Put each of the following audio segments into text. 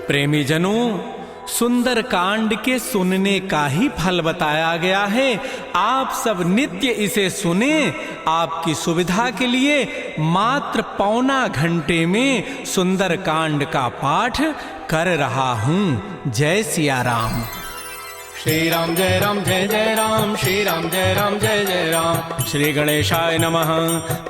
प्रेमी जनों, सुंदर कांड के सुनने का ही फल बताया गया है। आप सब नित्य इसे सुने। आपकी सुविधा के लिए मात्र पौना घंटे में सुंदर कांड का पाठ कर रहा हूं। जय सिया राम। श्री राम जय राम, श्री राम जय राम जय जय राम। श्री गणेशाय नमः।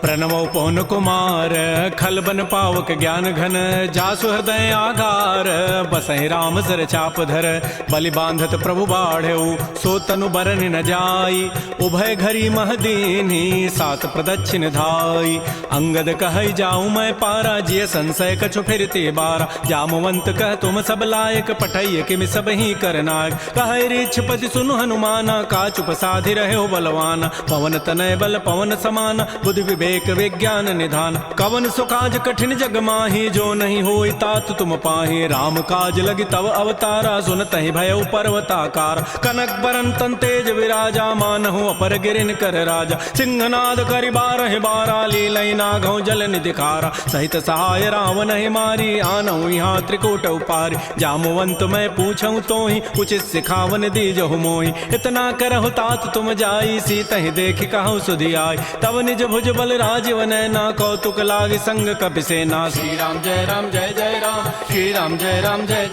प्रणवो पवन कुमार, खल बन पावक ज्ञान घन, जासु हृदय आगार, बसहि राम सर चाप धर, बलि बांधत प्रभु बाढ़ऊ, सो तनु बरन न जाई, उभय घरी महदीनी, सात प्रदक्षिण धाई। अंगद कहै जाऊं मैं पारा, जिय संशय कछु फिरते बारा, जामवंत कह तुम सब लायक, पठैय किम सब ही करनायक। कहै पति सुनु हनुमाना, काचुप साधि रहे हो बलवाना, पवन तनय बल पवन समाना, बुद्धि विवेक विज्ञान निधान। कवन सुकाज कठिन जग माही, जो नहीं होई तात तुम पाही, राम काज लगी तब अवतारा, सुनतहि भयउ पर्वताकार। कनक बरन तन तेज विराजा, मानहु अपर गिरिन कर राजा, सिंहनाद करि बारह बारा, लीलई नागौ जल निधिकारा। सहित सहाय रावण ही मारी, आनहु यहाँ त्रिकूट उपारी, जामुवंत मैं पूछऊं तो ही, उचित सिखावन दीजहु मोहि। इतना करहु तात तुम जाई, सीतहि देखि कहु सुधि आई, तब निज भुज बल राजीव नैना, कौतुक लागी संग कपिसेना। श्री राम जय जय राम, श्री राम जय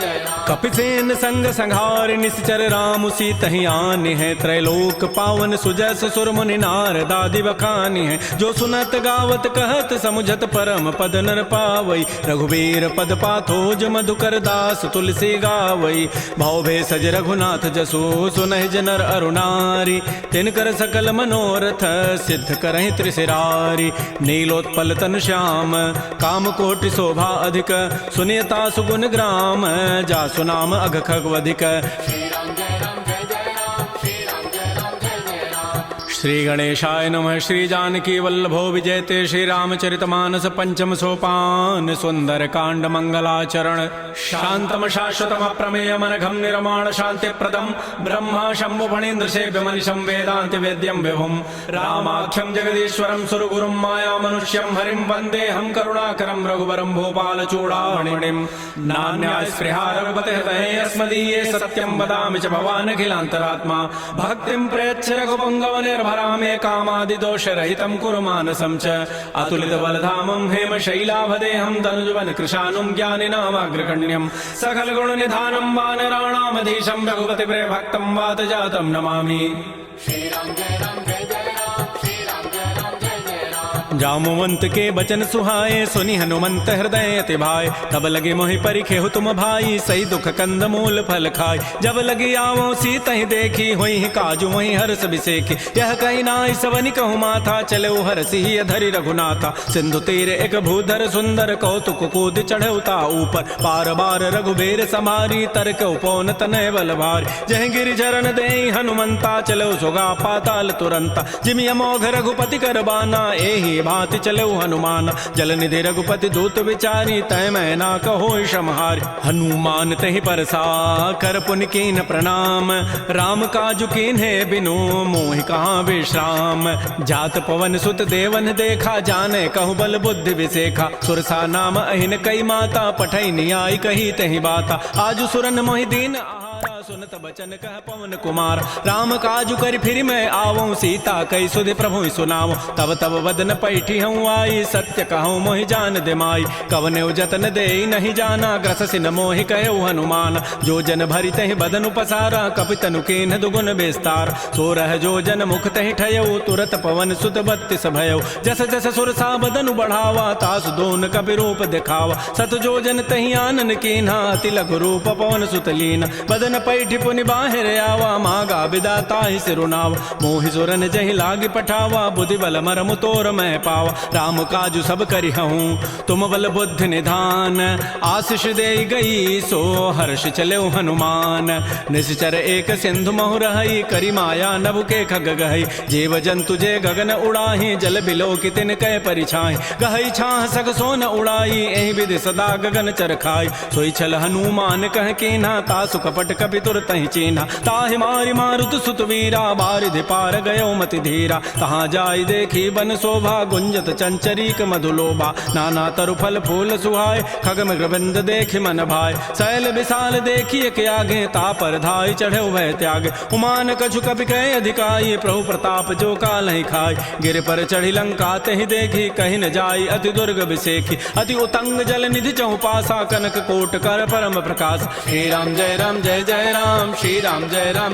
जय राम। कपिसेन संग संहार, निश्चर राम सीतहि आनि है, त्रैलोक पावन सुजस सुर मुनि नारद आदि बखानि है। जो सुनत गावत कहत समुझत परम पद नर पावई, रघुबीर पद पाथोज मधुकर दास तुलसी गावई। भव भे सज रघुनाथ जसु, सुनहि जनर अरुणारी, तिनकर सकल मनोरथ सिद्ध करहि त्रिशिरारी। नीलोत्पल तन श्याम, काम कोटि शोभा अधिक, सुनियता सुगुण ग्राम, जासु नाम अघ खगवधिक। श्री राम जय राम जय जय राम, श्री राम जय जय राम। श्री गणेशाय नमः। श्री जानकी वल्लभो विजयते, श्री रामचरितमानस पंचम सोपान। सुंदर कांड मंगलाचरण, शांतम शाश्वतम प्रमेय मनघम निर्माण शांति प्रदम, ब्रह्मा शंभु फणीन्द्र सेव्य मनिषम वेदांति वेद्यम विभुम, रामाख्यम जगदीश्वरम सुरगुरुम माया मनुष्यम हरिम, वंदे हम करुणाकरम रघुवरम भूपाल चूड़ामणिम। नान्या स्पृहा रघुपते हृदये अस्मदीये, सत्यम वदामि च भवान् अखिलांतरात्मा, भक्तिम प्रयच्छ रघुपुंगव निर्भरामे, कामादि दोष रहितम कुरु मानसं च, अतुलित बलधामं हेम शैलाभदेहं, तनुजवन कृशानुं ज्ञानिनामाग्रगण्यं, सकल गुण निधानं वानराणामधीशं, रघुपति प्रिय भक्तं वात जातं नमामि। श्री राम जय राम जय जय राम, श्री राम जय जय राम। जामुवंत के बचन सुहाए, सुनि हनुमंत हृदय अति भाए, तब लगे मोहि परिखेहु तुम भाई, सही दुख कंद मूल फल खाय। जब लगी आवो सीतहि देखी, होई काजू मोहि हर्ष बिसेखी, यह कही नाई सवनि कहु माथा, चले हरसि धरि रघुनाथा। सिंधु तीर एक भूधर सुंदर, कौतुक कूद चढ़ौता ऊपर, पार बार रघुबीर समारी, तरक उपौन तनय बल भारी। जह गिरि चरण देहि हनुमंता, चलो सुगा पाताल तुरंता, जिमि अमोघ रघुपति कर बाना, एहि भांति चलो हनुमान। जल निधि रघुपति दूत विचारी, तय मैं ना कहो क्षमहारी। हनुमान तहि परसा कर पुनि कीन प्रणाम, राम काजु कीन्हे बिनु मोहि कहाँ विश्राम। जात पवन सुत देवन देखा, जाने कहु बल बुद्धि विसेखा, सुरसा नाम अहिन कई माता, पठै नियाई कही तहि बाता। आजु सुरन मोहि दीन सुनत बचन कह पवन कुमार, राम काजु कर फिर मैं आवऊं, सीता कई सुधि प्रभु सुनाऊं। तब तब वदन पैठी हूँ आई, सत्य कहूँ मोहि जान दिमाई, कवने जतन दे नहीं जाना, ग्रससि न मोहि कहु हनुमान। जो जन भरि तहि बदनु पसारा, कपितनु कीन्ह दुगुन विस्तार, सो रह जो जन मुख तहि ठयऊ, तुरत पवन सुत बत्तिस भयऊ। जस जस सुरसा बदनु बढ़ावा, तासु दोन कपि रूप दिखावा, सत जो जन तहि आनन कीन्हा, अति लघु रूप पवन सुत लीन। बदन पैठी पुनि बाहिर आवा, मागा विदाता ही सिरुनावा, मोहि सुरन जहि लागी पठावा, बुद्धि बल मरमु तोर मैं पावा। राम काजु सब करिहूँ, तुम बल बुद्धि निधान, आशीष दे गई सो हर्ष चले हनुमान। निश्चर एक सिंधु महु रही, करी माया नभ के खग गहई, जीव जंतु जे गगन उड़ाही, जल बिलो की तिन कै परिछाई। गहई छाह सग सोन उड़ाई, एहि विधि सदा गगन चरखाई, सोई छल हनुमान कह कीन्हा, तासु कपट कपि तुरत ही चीन्हा। ताहि मारि मारुत सुत वीरा बारिधि पार गयो मति धीरा। तहाँ जाई देखी बन शोभा गुंजत चंचरीक मधुलोभा। नाना तरु फल फूल सुहाय खग मृगबिंद देखि मन भाय। शैल विशाल देखिए के आगे तापर धाय चढ़े भय त्याग। उमान कछु कपि कहे अधिकाई प्रभु प्रताप जो काल ही खाय। गिर पर चढ़ी लंका तेहि देखी कहीं न जाई अति दुर्ग विसेखी। अति उतंग जल निधि चहुपासा कनक कोट कर परम प्रकाश। श्री राम जय जय राम श्री राम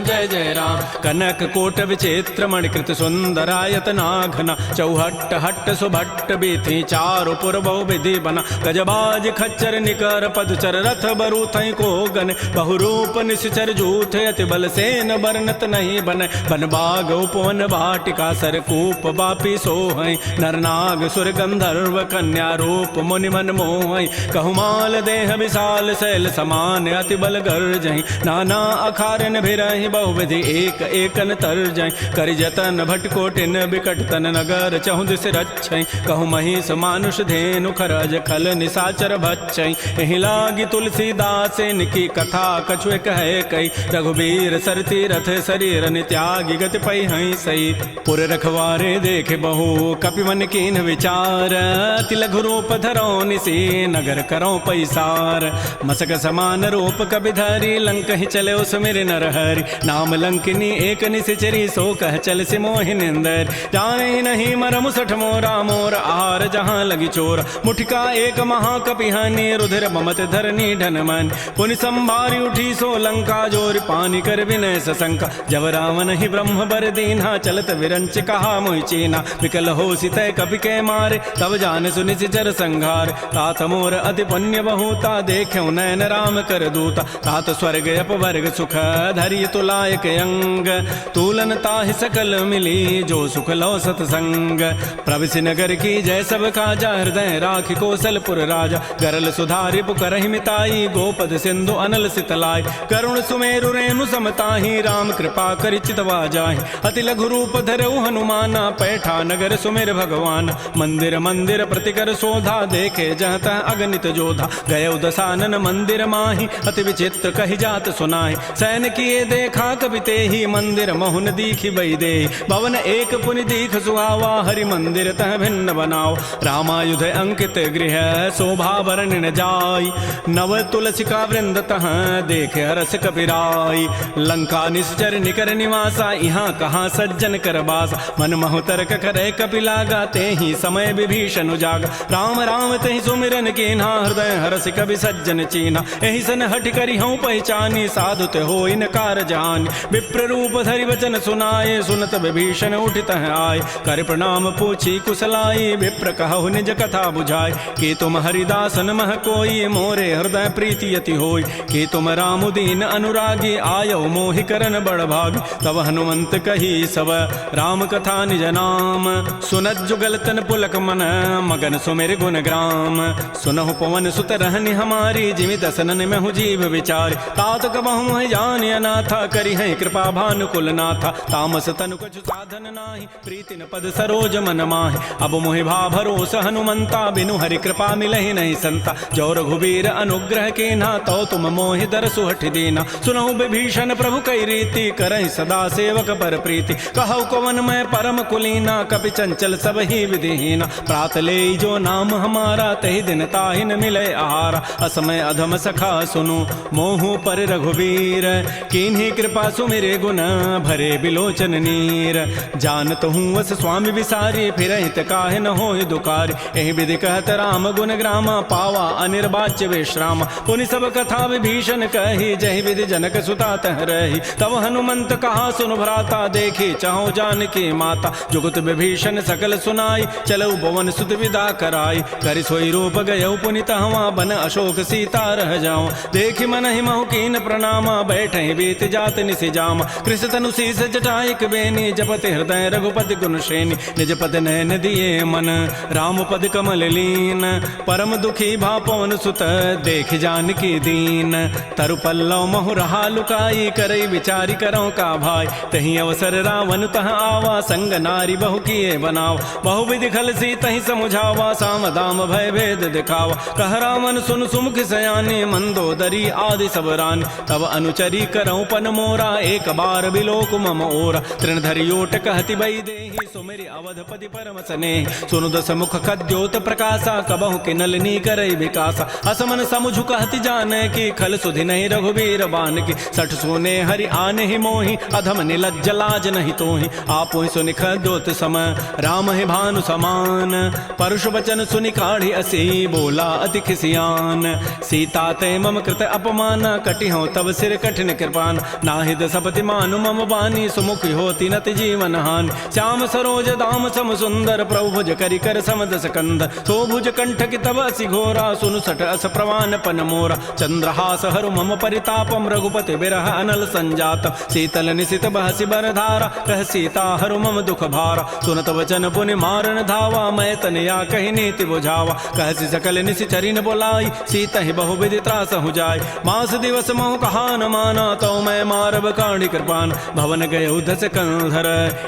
जय जय राम। कनक कोट विचित्र मणिकृत सुंदरायत नाघना। चौहट्ट हट्ट सुभट्ट बीथी चारु पुर बहु विधि बना। गजबाज खच्चर निकर पदचर रथ बरु थई को गन। बहुरूप निश्चर जूथ अति बल सेन बरनत नहीं बन। बन बाग उपवन वाटिका सरकूप बापी सोहै। नरनाग सुर गंधर्व कन्या रूप मुनि मन मोहै। कहुमाल देह विशाल शैल समान अति बल गर्जहि। नाना अखारन भिरहि बहुविधि एक एकन तरजहि। करि जतन भटकोटिन बिकट तन नगर चहु दिस रक्षै। कहु महिष मानुष धेनु खरज खल निसाचर भक्षै। एहि लागी तुलसीदास इनकी कथा कछु कहे कई। रघुबीर सरती रथ शरीर त्यागी गति पै हई सई। पुर रखवारे देखे बहु कपि मन कीन विचार। अति लघु रूप धरो निसी नगर करो पैसार। मसक समान रूप कपि धरी लंक ही चले सुमिर नर हरि। नाम लंकिनी एक निशिचरी सो कह चल से मोहि निंदर। जाने नहीं मरम सठ मोरा मोर आहार जहाँ लगी चोर। मुठिका एक महाकपिहानी रुधिर ममत धरनी ढन मन। पुनि संभारी उठी सो लंका जोर पानी कर विनय सशंका। जब रावण ही ब्रह्म बर दीन्हा चलत विरंच कहा मोहि चीना। विकल हो सितय कपि के मारे तब जान सुनि सिचर संघार। तात मोर अति पुण्य बहुता देख्यो नयन राम कर दूता। तात स्वर्ग अपवर्ग सुख धरि तुलायक अंग। तूलन ताहि सकल मिली जो सुख लो सतसंग। प्रविशि नगर की जय सब काजा हृदय राखि कौशलपुर राजा। गरल सुधारि पुकरहि मिताई गोपद सिंधु अनल सितलाई। करुण सुमेरु रेणु समताहि राम कृपा करि चितवा जाहि। अति लघु रूप धरऊ हनुमाना पैठा नगर सुमेर भगवान। मंदिर मंदिर प्रतिकर शोधा देखे जहत अगणित जोधा। गय दसानन मंदिर माहि अति विचित्र कहि जात सुनाहि। सैन किए देखा कपि तेहि मंदिर महुन दीखि बई दे। भवन एक पुनि दीख सुहावा हरि मंदिर तह भिन्न बनाओ। रामायुध अंकित गृह शोभा वर्णि न जाय। नव तुलसिका वृंद तह देखे हरस कपिराई। लंका निश्चर निकर निवासा यहाँ कहाँ सज्जन कर बासा। मन महु तर्क करे कपि लागा तेहि समय विभीषण उजागा। राम राम तेहि सुमिरन कीन्हा हृदय हरस कवि सज्जन चीन्हा। एहि सन हठ करि हूँ पहचानी साधु ते हो इन कार जानी। विप्र रूप धरि वचन सुनाए सुनत विभीषण उठित आए। कर प्रणाम पूछी कुशलाई विप्र कहु निज कथा बुझाए। कि तुम हरिदासन मह कोई मोरे हृदय प्रीति यति होई। कि तुम राम दीन अनुरागी आयो मोहि करन बड़ भाग। तब हनुमंत कही सब राम कथा निज नाम। सुनत जुगल तन पुलक मन मगन सुमिर गुण ग्राम। सुनहु पवन सुत रहनि हमारी जिमि दसनन में हूँ जीव विचार। तात कबहु है जान अनाथा करी है कृपा भानुकुल नाथा। तामस तनु कछु साधन नाही प्रीति न पद सरोज मन माहि। अब मोहि भा भरोस हनुमंता बिनु हरि कृपा मिलहि नहीं संता। जो रघुबीर अनुग्रह कीन्हा तो तुम मोहि दरसु हठ दीना। सुनहु विभीषण प्रभु कई रीति करहि सदा सेवक पर प्रीति। कहु कवन मैं परम कुलीना कपि चंचल सब ही विधिहीना। प्रात ले जो नाम हमारा तहि दिन ताहि न मिले आहारा। असमय अधम सखा सुनु मोहु पर रघुबीर। किन्हीं कृपा सुमिरे गुण भरे बिलोचन नीर। जानत हूँ वस स्वामी विसारी फिर हित काहे न हो दुकारी। एहि विधि कहत राम गुण ग्रामा पावा अनिर्वाच्य विश्राम। पुनि सब कथा विभीषण कही जहि विधि जनक सुता तह रही। तब हनुमंत कहा सुन भ्राता देखी चाहो जानकी माता। जुगत विभीषण सकल सुनाई चलऊ भवन सुत विदा कराई। करि सोई रूप गयऊ पुनि तहवा बन अशोक सीता रह जाऊं। देखि मन ही महु कीन प्रणामा बैठे बीत जात निसि जामा। कृष तनु शीस जटाइक बेनी जपति हृदय रघुपति गुण श्रेणी। निज पद नयन दिए मन राम पद कमल लीन। परम दुखी भा पवन सुत देख जानकी दीन। तरु पल्लव महु रहा लुकाई करई विचारी करो का भाई। तही अवसर रावण तह आवा संग नारी बहु किए बनाव। बहु विधि खल सी तही समुझावा साम दाम भय भेद दिखावा। कह रावण सुन सुमुख सयानी मंदोदरी आदि सब रानी। तब तब अनुचरी करऊं पन मोरा, एक बार बिलोक मम ओरा। तृणधरियोट कहति बई देहि, सुमेरि अवधपति परम स्नेह। सुनु दस मुख खद्योत प्रकाशा, कबहु किनलनी करई विकासा। असमन समुझु कहति जाने की, खल सुधि नहीं रघुबीर बान की। सठ सोने हरि आने ही मोहि, अधम निलज्ज लाज नहीं तोहि। आपो सुनि खद्योत समय, राम ही भानु समान। परुष वचन सुनि काढ़ी असी, बोला अति खिसियान। सीता ते मम कृत अपमान, कटि हो तब सिर कठिन कृपान। नाहिद सपति मानु मम बानी, सुमुख होती नति जीवन हानि। श्याम सरोज दाम सम सुंदर, प्रभु भुज करि कर समदस कंद। सो भुज कंठ की तब असि घोरा, सुनु सठ अस प्रवान पन मोरा। चंद्रहास हरु मम परितापम, रघुपति बिरह अनल संजातम। शीतल निशित बहसि बरधारा, कह सीता हरु मम दुख भारा। सुनत वचन पुनि मारन धावा, मैं तनया कहि नीति बुझावा। कहसि सकल निशि चरिन बोलाई, सीता ही बहु विधि त्रास हो जाय। मास दिवस महु कहा न माना, तो मैं मारब काढ़ी कृपान। भवन गए उधस कंधर,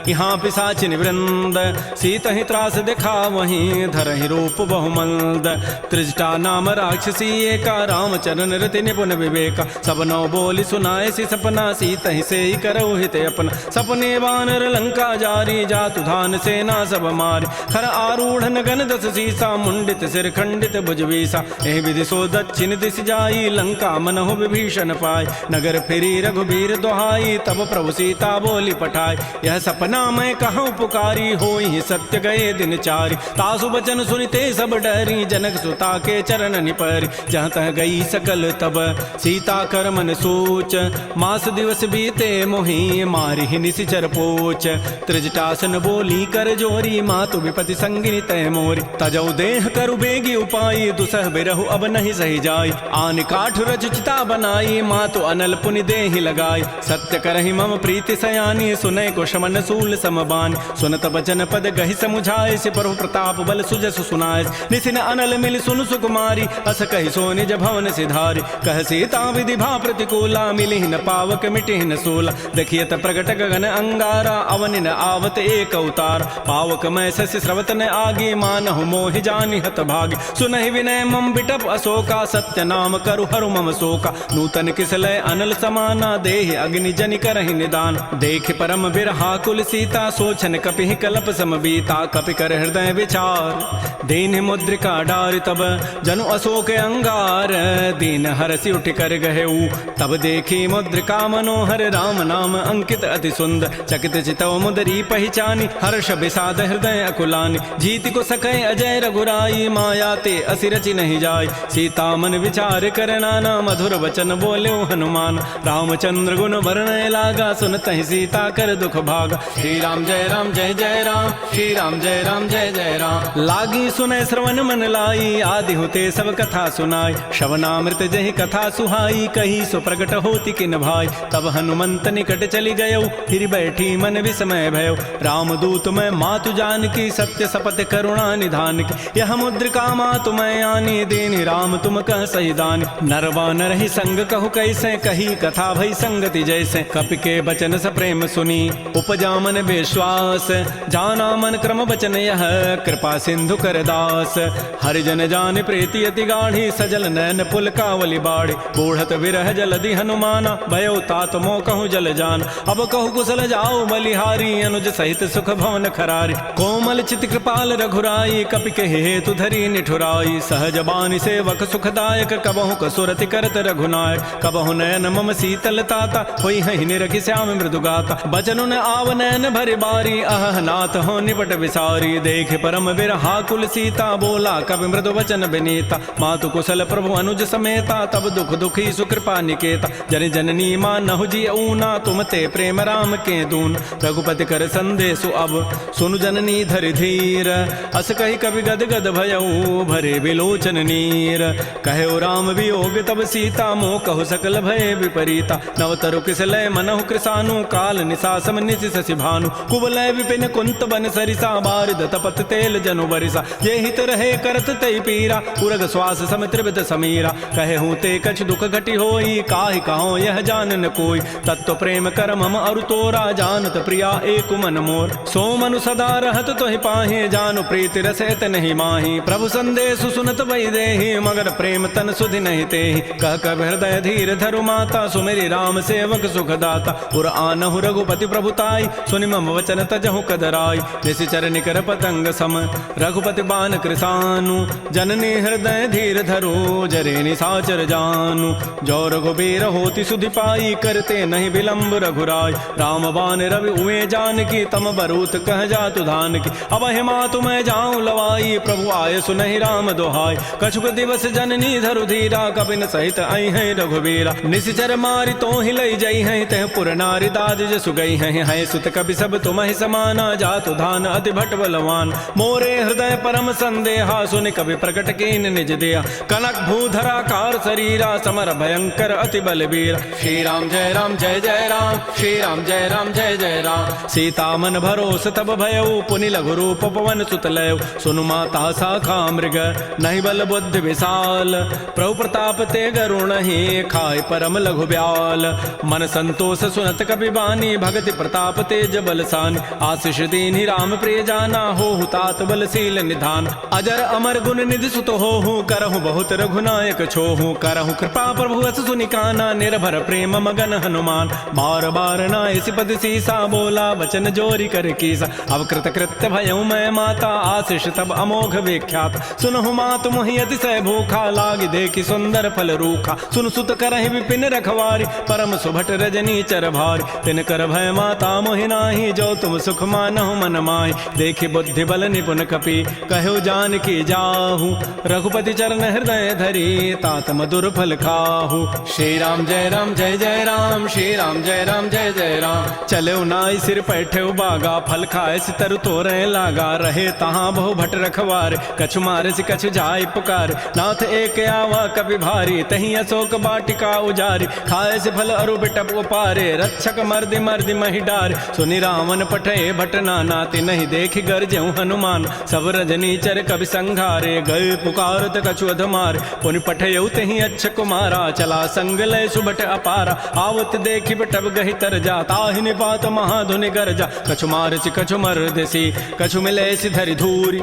यहाँ पिशाचिन वृंद। सीता ही त्रास देखा वहीं, धरहि रूप बहुमंद। त्रिजटा नाम राक्षसी एका, रामचरण रति निपुण विवेका। सबनो बोली सुनाए सी सपना, सीता ही से ही करऊ हित अपना। सपने वानर लंका जारी, जातु धान सेना सब मारी। खर आरूढ़ गन दस सीसा, मुंडित सिर खंडित भुजवीसा। एहि विधि सो दक्षिण दिश जाई, लंका मनहु विभीषण पाय। नगर फिरी रघुबीर दोहाई, तब प्रभु सीता बोली पठाई। यह सपना मैं कहूँ पुकारी, होई सत्य गए दिन चारि। तासु बचन सुनिते सब डरी, जनक सुता के चरण निपरि। जहाँ तह गई सकल तब सीता कर मन सोच। मास दिवस बीते मोहि, मारि ही निशिचर पोच। त्रिजटासन बोली कर जोरी, मातु विपति संगिनी तय मोरी। तजौ देह करु बेगी उपाई, दुसह बिरहु अब नहीं सही जाय। आन काठ रच चिता बनाई, मातु अनल पुनि देहि लगाई। सत्य करहि मम प्रीति सयानी, सुनै को शमन सूल समबान। सुनत बचन पद गहि समुझाए, से प्रभु प्रताप बल सुजस सुनाए। निसिन अनल मिल सुनु सुकुमारी, अस कहि सो निज भवन सिधारी। कह सीता विधि भा प्रतिकूला, मिलिहि न पावक मिटिहि न सूला। देखियत प्रगट गगन अंगारा, अवनि न आवत एक अवतार। पावक मैं शशि स्रवत न आगी, मानहु मोहि जानि हत भागी। सुनहि विनय मम बिटप अशोका, सत्य नाम करु हरु मम शोका। नूतन किसलय अनल समाना, देहि अग्नि जनि करहि निदान। देख परम बिरहा कुल सीता, सोचन कपिहि कलप समबीता। कपि कर हृदय विचार, दीन मुद्रिका डारि तब। जनु अशोक अंगार, दीन हरसि उठ कर गहेऊ। तब देखी मुद्रिका मनोहर, राम नाम अंकित अति सुंदर। चकित चितव मुदरी पहचानी, हर्ष विषाद हृदय अकुलानी। जीति को सकै अजय रघुराई, माया ते असि रचि नहीं जाय। सीता मन विचार कर नाना, मधुर वचन बोल्यो हनुमान। रामचंद्र गुण वर्णय लागा, सुनतहि सीता कर दुख भागा। श्री राम जय राम जय जय राम, श्री राम जय राम जय जय राम। लागी सुनय श्रवण मन लाई, आदि होते सब कथा सुनाई। श्रवणामृत जहि कथा सुहाई, कही सो प्रगट होती किन भाई। तब हनुमंत निकट चली गयो, फिर बैठी मन विस्मय भयो। राम दूत मैं मातु जान की, सत्य सपथ करुणा निधान की। यह मुद्रिका मातु मैं आनी, देनि राम तुम कह सही दान। नरवा नर ही संग कहु कैसे, कही कथा भई संगति जैसे। कपि के बचन स प्रेम सुनी, उपजा मन विश्वास। जाना मन क्रम वचन यह, कृपा सिंधु कर दास। हरिजन जान प्रीति अति गाढ़ी, सजल नैन पुल कावली बाड़ी। बूढ़त विरह जलधि हनुमाना, भयो तात मोह कहूँ जल जान। अब कहु कुशल जाओ बलिहारी, अनुज सहित सुख भवन खरारी। कोमल चित कृपाल रघुराई, कपि कहे हेतु धरी निठुराई। सहज बानी सेवक सुखदायक, कबहु कसुरति करत रघुनायक। कबहु नयन मम शीतल ताता, होई हहि निरखि श्याम मृदु गाता। बचनु न आव नयन भरि बारी, अह नाथ हो निपट विसारी। देख परम बिरहा कुल सीता, बोला कवि मृदु वचन विनीता। मातु कुशल प्रभु अनुज समेता, तब दुख दुखी सुकृपा निकेता। जन जननी मानहु जी ऊना, तुम ते प्रेम राम के दून। रघुपति कर संदेशु अब, सुनु जननी धरि धीर। अस कहि कवि गद गद भयऊ, भरे विलोचन नीर। कहो राम वियोग तब सीता, मोह कहु सकल भय विपरीता। नवतरु किसलय मनहु कृसानु, काल निशासम निशि शशि भानु। कुवलय विपिन कुंत बन सरिसा, बारिद तपत तेल जनु बरिसा। ये हित रहे करत तई पीरा, उरग श्वास सम त्रिविध समीरा। कहे हूँ ते कछ दुख घटी होई, काहि कहो यह जान न कोई। तत्व प्रेम कर मम अरु तोरा, जानत प्रिया एक मन मोर। सो मनु सदा रहत तोहि पाहि, जानु प्रीति रसैत नहीं माही। प्रभु संदेशु सुनत बई देहि, मगर प्रेम तन सुधि नहीं तेहि। कह कब हृदय धीर धरु माता सुमेरी राम सेवक सुखदाता उर आनहु रघुपति प्रभुताई सुनि मम वचन तजहु कदराई निशिचर निकर पतंग सम रघुपति बान कृसानु जननी हृदय धीर धरो जरे निसाचर जानु जो रघुबीर होति सुधि पाई करते नहीं विलंब रघुराय राम बान रवि उमे जानकी तम बरूत कह जातु धान की अब हिमा तुम्हें जाऊं लवाई प्रभु आय सुनहि राम दोहाय कछुक दिवस जननी धरु धीरा कपिन सहित आई है रघुबीरा निशिचर मारी तो ही लई जई है तह पुर नारी दाद जसु गई है सुत कपि सब तुम ही समाना जातु धान अति भट बलवान मोरे हृदय परम संदेहा सुनि कवि प्रकट कीन निज दिया कनक भूधरा कार शरीरा समर भयंकर अति बलबीर श्री राम जय राम जय जय राम श्री राम जय राम जय जय राम सीता मन भरोस तब भयउ पुनि लघु रूप पवन सुत लय सुनु माता शाखा मृग नहीं बल बुद्धि विशाल प्रभु प्रताप ते गरुण ही खाय परम लघु ब्याल मन संतोष सुनत कपि बानी भगति प्रताप तेज बलसान आशीष दीन्हि राम प्रिय जाना हो तात बलशील निधान अजर अमर गुण निधि सुत हो करहु बहुत रघुनायक छोहु करहु कृपा प्रभु अस सुनि काना निर्भर प्रेम मगन हनुमान बार बार नाय सिपति सीसा बोला वचन जोरी कर कीसा अब कृत कृत्य भयउ मैं माता आशीष तब अमोघ विख्यात सुनहु मातु मोहि अतिशय भूखा लागी देखि सुंदर फल रूखा सुन सुत करहि विपिन रखवारी परम सुभट रजनी चर भारी तिन कर भय माता मोहि नाही जो तुम सुख मानहु मन माहि देखि बुद्धि बल निपुण कपि कहु जान की जाहु रघुपति चरण हृदय धरी तात मधुर फल खाहु श्री राम जय राम जय जय राम श्री राम जय राम जय जय राम चले नाई सिर पैठे बागा फल खाए सितर तोरे लागा रहे तहाँ बहु भट रखवार कछु मारे से कछु जाय पुकार नाथ एक आवा कभी भारी तही अशोक बाटिका उजारी खाए से फल अरु बिटप उपारे रक्षक मर्दि मर्दि मही डार सुनि रावण पठे भट नानाति नहीं देख गरजहु हनुमान सब रजनी चर कवि संघारे गए पुकारत कछु अधमार पुनि पठयउ तही अच्छ कुमारा चला संग लय सुभट अपारा आवत देखि बटब गहि तर जा ताहि निपात महाधुनि गरजा कछु मार सी कछु मर्दसी कछु मिले सी धरि धूरी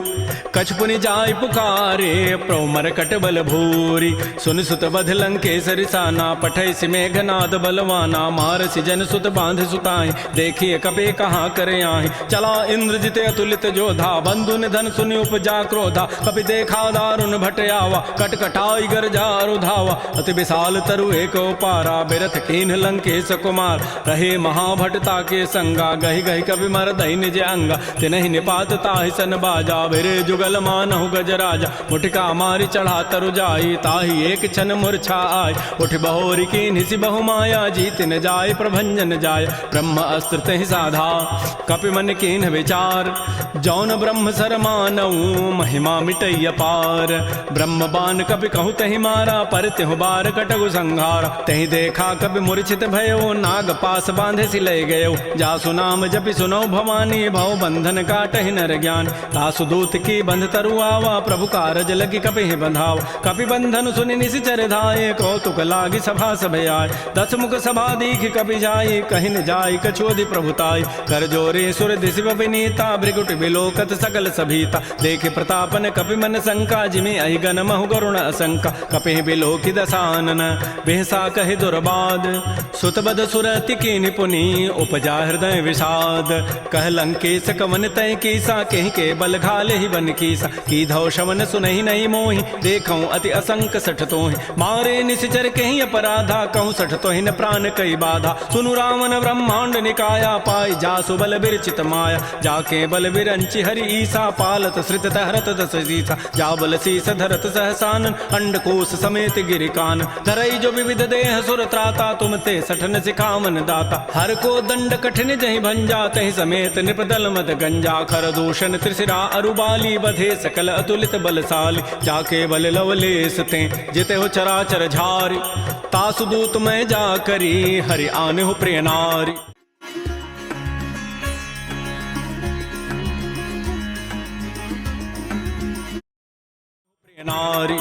कछु पुनि जाय पुकारे प्रमर कट बल भूरी सुन सुत बध लंकेसरि साना पठै सि मेघनाद बलवाना मार सि जन सुत बांध सुताई देखिए कपे कहाँ करे आहि चला इंद्रजित अतुलित जोधा बंधु निधन सुनि उपजा क्रोधा कपि देखा दारुण भट आवा कट कटाई गरजा रुधावा अति विशाल तरु एक पारा बिरथ कीन्ह लंकेश कुमार रहे महाभटता के संगा गहि गहि कवि मर दहि निज अंगा तिनहि निपात ताहि सन बाजा बिरे जुगल मानहु गजराजा मुटिका मारी चढ़ा तरु जाई ताहि एक क्षण मूर्छा आय उठ बहोरी की निसि बहु माया जीत न जाय प्रभंजन जाय ब्रह्म अस्त्र तहि साधा कपि मन कीन्ह विचार जौन ब्रह्म सर मानऊ महिमा मिटई अपार ब्रह्म बान कपि कहु तहि मारा पर तिहु बार कटगु संहार तहि देखा कपि मूर्छित भयो नाग पास बांधे सि लय गयो जासु नाम जपि सुनो भवानी भव बंधन काटहि नर ज्ञान तासु दूत की बंध तरु आवा प्रभु कारज लगी कपि बंधाव कपि बंधन सुनि निशिचर धाये कौतुक लागी सभा सभय आय दस मुख सभा दीख कपि जाई कहि न जाय कछुअधि प्रभुताई कर जोरे सुर दिशि विनीता भृगुट बिलोकत सकल सभीता देखे प्रतापन कपि मन शंका जिमि अहि गन महु गरुण असंका कपि बिलोकि दसानन बेहसा कहि दुर्बाद सुतबद सुरति की निपुनि उपजा हृदय विषाद कह लंकेश कवन तय कीसा कहि के बल घाले ही बन कीसा की धौ शवन सुनहि नहीं मोहि देखऊं अति असंक सठ तोहि मारे निशिचर कहीं अपराधा कहूँ सठ तोहि न प्राण कई बाधा सुनु रावण ब्रह्मांड निकाया पाई जासु बल बिरचित माया जाके बल बिरंचि हरि ईसा पालत श्रित हरत दस सीसा जा बल शीस धरत सहसानन अंडकोश समेत गिरिकान धरई जो विविध देह सुर त्राता तुम ते सठन सिखावन दाता हर को दंड कठिन जहि भंजा तहि समेत निपदल मद गंजा खर दूषण त्रिशिरा अरुबाली बधे सकल अतुलित बलशाली जाके बल लवलेस ते जिते हो चराचर झारी तासु दूत में जा करी हरि आने हो प्रिय नारी नारी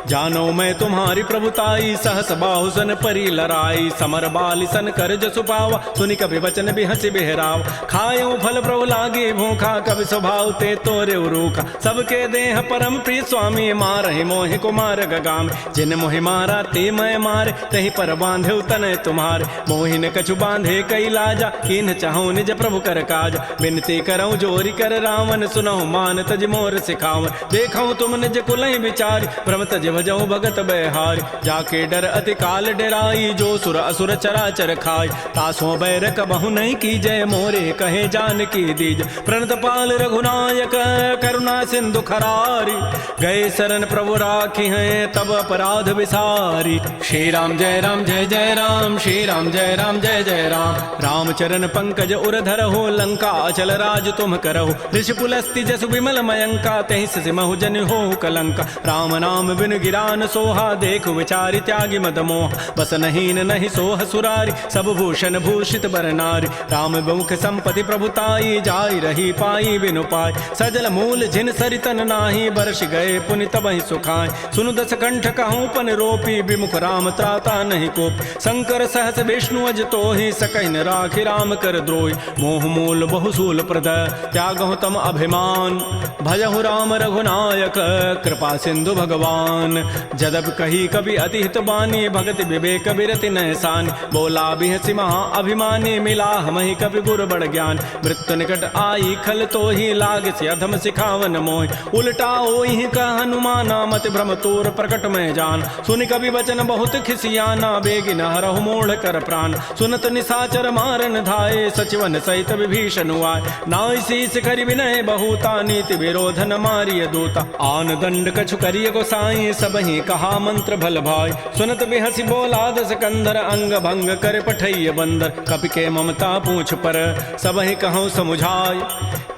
जानो मैं तुम्हारी प्रभुताई, सहस बाहु सन परी लड़ाई, समर बाल सन कर जसु पावा, सुनि कभी वचन भी हंसी बिहराव। खायो फल प्रभु लागे भूखा, कभी स्वभाव ते तोरे उरूखा, सबके देह परम प्रिय स्वामी, मारहि मोहि कुमार गगाम। जिन मोहि मारा ते मैं मारे, तही पर बांधे तनय तुम्हारे, मोहि न कछु बांधे कई लाजा, कीन चाहूं निज प्रभु कर काज। बिनती करऊं जोरी कर रावण, सुनहु मान तज मोर सिखावन। देखऊं तुम निज कुलहि विचारी, भ्रम तज भजऊं भगत बहारी। जाके डर अति काल डराई, जो सुर असुर चराचर खाई, तासों बैर कबहु नहीं की जय, मोरे कहे जान की दीज। प्रणत पाल रघुनायक करुणा सिंधु खरारी, गए शरण प्रभु राखी हैं तब अपराध विसारी। श्री राम जय राम जय जय राम, श्री राम जय राम जय जय राम। रामचरण पंकज उरधर हो, लंका अचल राज तुम करहो। ऋषि पुलस्ति जसु विमल मयंका, तहि सिमहु जन हो कलंका। राम नाम बिन गिरान सोहा, देखु विचारि त्यागी मद मोह। बस नहीं नहीं सोह सुरारी, सब भूषण भूषित बर नारी। राम मुख संपत्ति प्रभुताई, जाय रही पाई बिनु पाई। सजल मूल जिन सरितन नाही, बरस गए पुनि तबहि सुखाय। सुनु दस कंठ कहूँ पन रोपी, विमुख राम त्राता नहीं कोप। शंकर सहस विष्णु अज तोहि, सकहि न राखि राम कर द्रोही। मोह मूल बहुसूल प्रद, त्यागहु तम अभिमान। भजहु राम रघुनायक, कृपा सिंधु भगवान। जदब कही कवि अति हित बानी, भगति विवेक बिरति नैसानी। बोला बिहसि महा अभिमानी, मिला हमहि कवि गुर बड़ ज्ञान। मृत्यु निकट आई खल तोहि, लाग से अधम सिखावन मोहि। उल्टा ओहि का हनुमाना, मति भ्रम तोर प्रकट में जान। सुनि कवि वचन बहुत खिसियाना, बेगिन हरहु मोढ़ कर प्राण। सुनत निशाचर मारन धाये, सचिवन सहित विभीषण आए। नाई शीस करि विनय बहुता, नीति विरोधन मारिय दूता। आन दंड कछु करिय गोसाई, सबहि कहा मंत्र भल भाई। सुनत बिहसि बोला दस कंधर, अंग भंग कर पठैय बंदर। कपि के ममता पूछ पर, सबहि कहूँ समुझाई।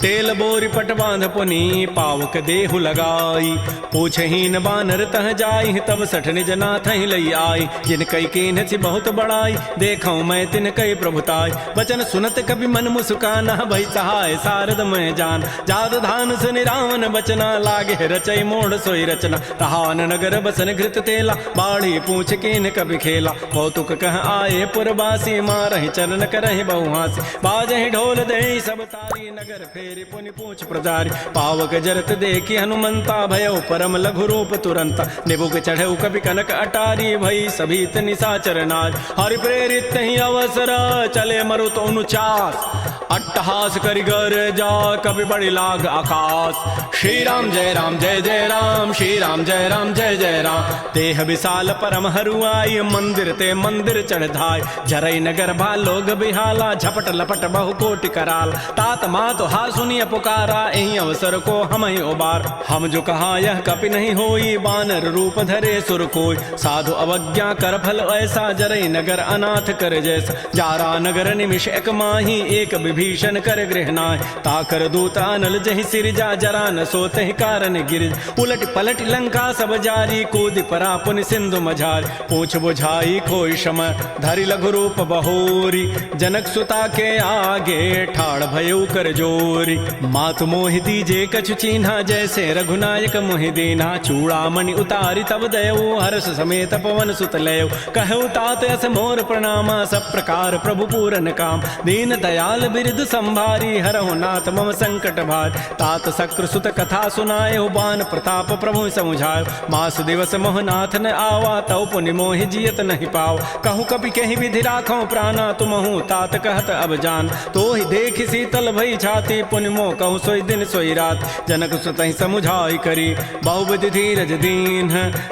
तेल बोरी पट बांध पुनी, पावक देहु लगाई। पूछहीन बानर तह जाई, तब सठ निज नाथ ही लई आई। जिन कई कीन सी बहुत बड़ाई, देखऊं मैं तिन कई प्रभुताई। वचन सुनत कभी मन मुस्काना, भई सहाय सारद में जान। जाद धान सुनि रावण बचना, लागे रचई मोड़ सोई रचना। तहान नगर बसन घृत तेला, बाढ़ी पूछ कीन कभी खेला। कौतुक कह आए पुरवासी, मारहि चरण करहि बहुहासी। बाजहि ढोल देहि सब तारी, नगर फेरि पुनि पूछ प्रजारी। पावक जरत देखी हनुमंता, भयो परम लघु रूप तुरंता। निबुक चढ़ऊ कभी कनक अटारी, भई सभीत निशाचर नार। हरि प्रेरित ही अवसर, चले मरुत अनुचास। अट्टहास करि गर जा, कभी बड़ी लाग आकाश। श्री राम जय राम जय जय राम, श्री राम जय राम जय जय राम। देह विशाल परम हरुआई, मंदिर ते मंदिर चढ़ धाय। जरई नगर भा लोग बिहाला, झपट लपट बहु कोटि कराल। तात मात हा सुनिय पुकारा, एहि अवसर को हम ही उबार। हम जो कहा यह कपि नहीं होई, बानर रूप धरे सुर कोई। साधु अवज्ञा कर फल ऐसा, जरई नगर अनाथ कर जैसा। जारा नगर निमिष एक माही, एक विभीषण कर गृह नाहि। ताकर दूत अनल जहि सिरजा, जरा न सोते कारण गिरिज। उलट पलट लंका सब जारी, कूदि परा पुनि सिंधु मझारी। पूछ बुझाई खोई शम, धरि लघु रूप बहोरी। जनक सुता के आगे, ठाड़ भयउ कर जोरी। मातु मोहि दीजे कछु चीन्हा, जैसे रघुनायक मोहि दीन्हा। चूड़ामणि उतारी तब दयऊ, हर्ष समेत पवन सुत लयऊ। कहऊ तात अस मोर प्रणामा, सब प्रकार प्रभु पूरन काम। दीन दयाल बिरद संभारी, हरहु नाथ मम संकट भार। तात शक्र सुत कथा सुनायो, बान प्रताप प्रभु समुझायो। मास दिवस मोहनाथ न आवा, तौ पुनि मोहि जियत नहीं पाव। कहूँ कपि कहीं विधि राखो प्राणा, तुमहु तात कहत अब जान। तो ही देख शीतल भई छाती, पुनि मोह कहूँ सोई दिन सोई रात। जनक सुतहि समुझाई करी, बहुविधि धीरज दीन।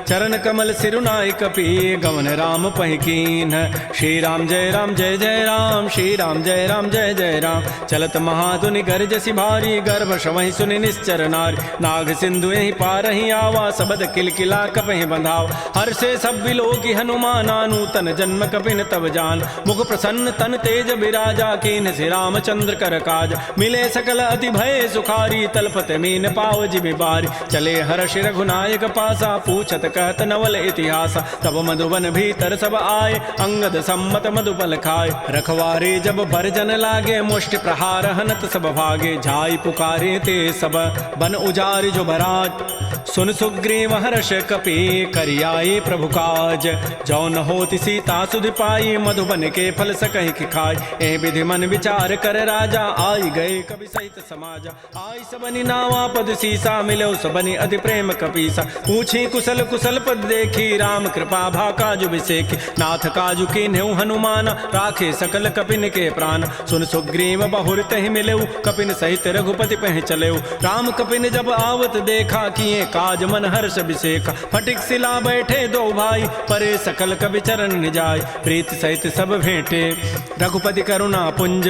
चरण कमल सिरुनाई कपि, गवन राम पहिकीन। श्री राम जय राम जय जय राम, श्री राम जय राम जय जय राम। चलत महाधुनि गरजसि भारी, गर्भ शवहि सुनि निश्चर नारी। नाग सिंधु यहीं पारहि आवा, सबद किलकिला कपहि बंधाव। हर्षे सब बिलोकी हनुमाना, नूतन जन्म कपिन तब जान। मुख प्रसन्न तन तेज बिराजा, कीन से रामचंद्र कर काज। मिले सकल अति भय सुखारी, तलपत मीन पाव जिमि बारी। चले हर्ष रघुनायक पासा, पूछत कहत नवल इतिहास। तब मधुबन भीतर सब आए, अंगद सम्मत मधुपल खाए। रखवारे जब बरजन लागे, मुष्टि प्रहार हनत सब भागे, जाई पुकारे ते सब बन उजार जो बराज। सुन सुग्रीव हर्ष कपि करियाई प्रभु काज, जो न होति सीता सुध पाई, मधुबन के फल सकहि कि खाई। ए विधि मन विचार कर राजा, आई गए कवि सहित समाजा। आई सबनि नावा पद सीसा, मिलो सबनि अति प्रेम कपीसा। पूछी कुशल कुशल पद देखी, राम कृपा भा काजु बिसेखी। नाथ काजु कीन्हु हनुमान, राखे सकल कपिन के प्राण। सुन सुग्रीव बहुर तहि मिलेउ, कपिन सहित रघुपति पह चलेउ। राम कपिन जब आवत देखा, किए काज मन हर्ष बिसेखा। फटिक सिला बैठे दो भाई, परे सकल कवि चरण निजाय। प्रीति सहित सब भेंटे, रघुपति करुणा पुंज।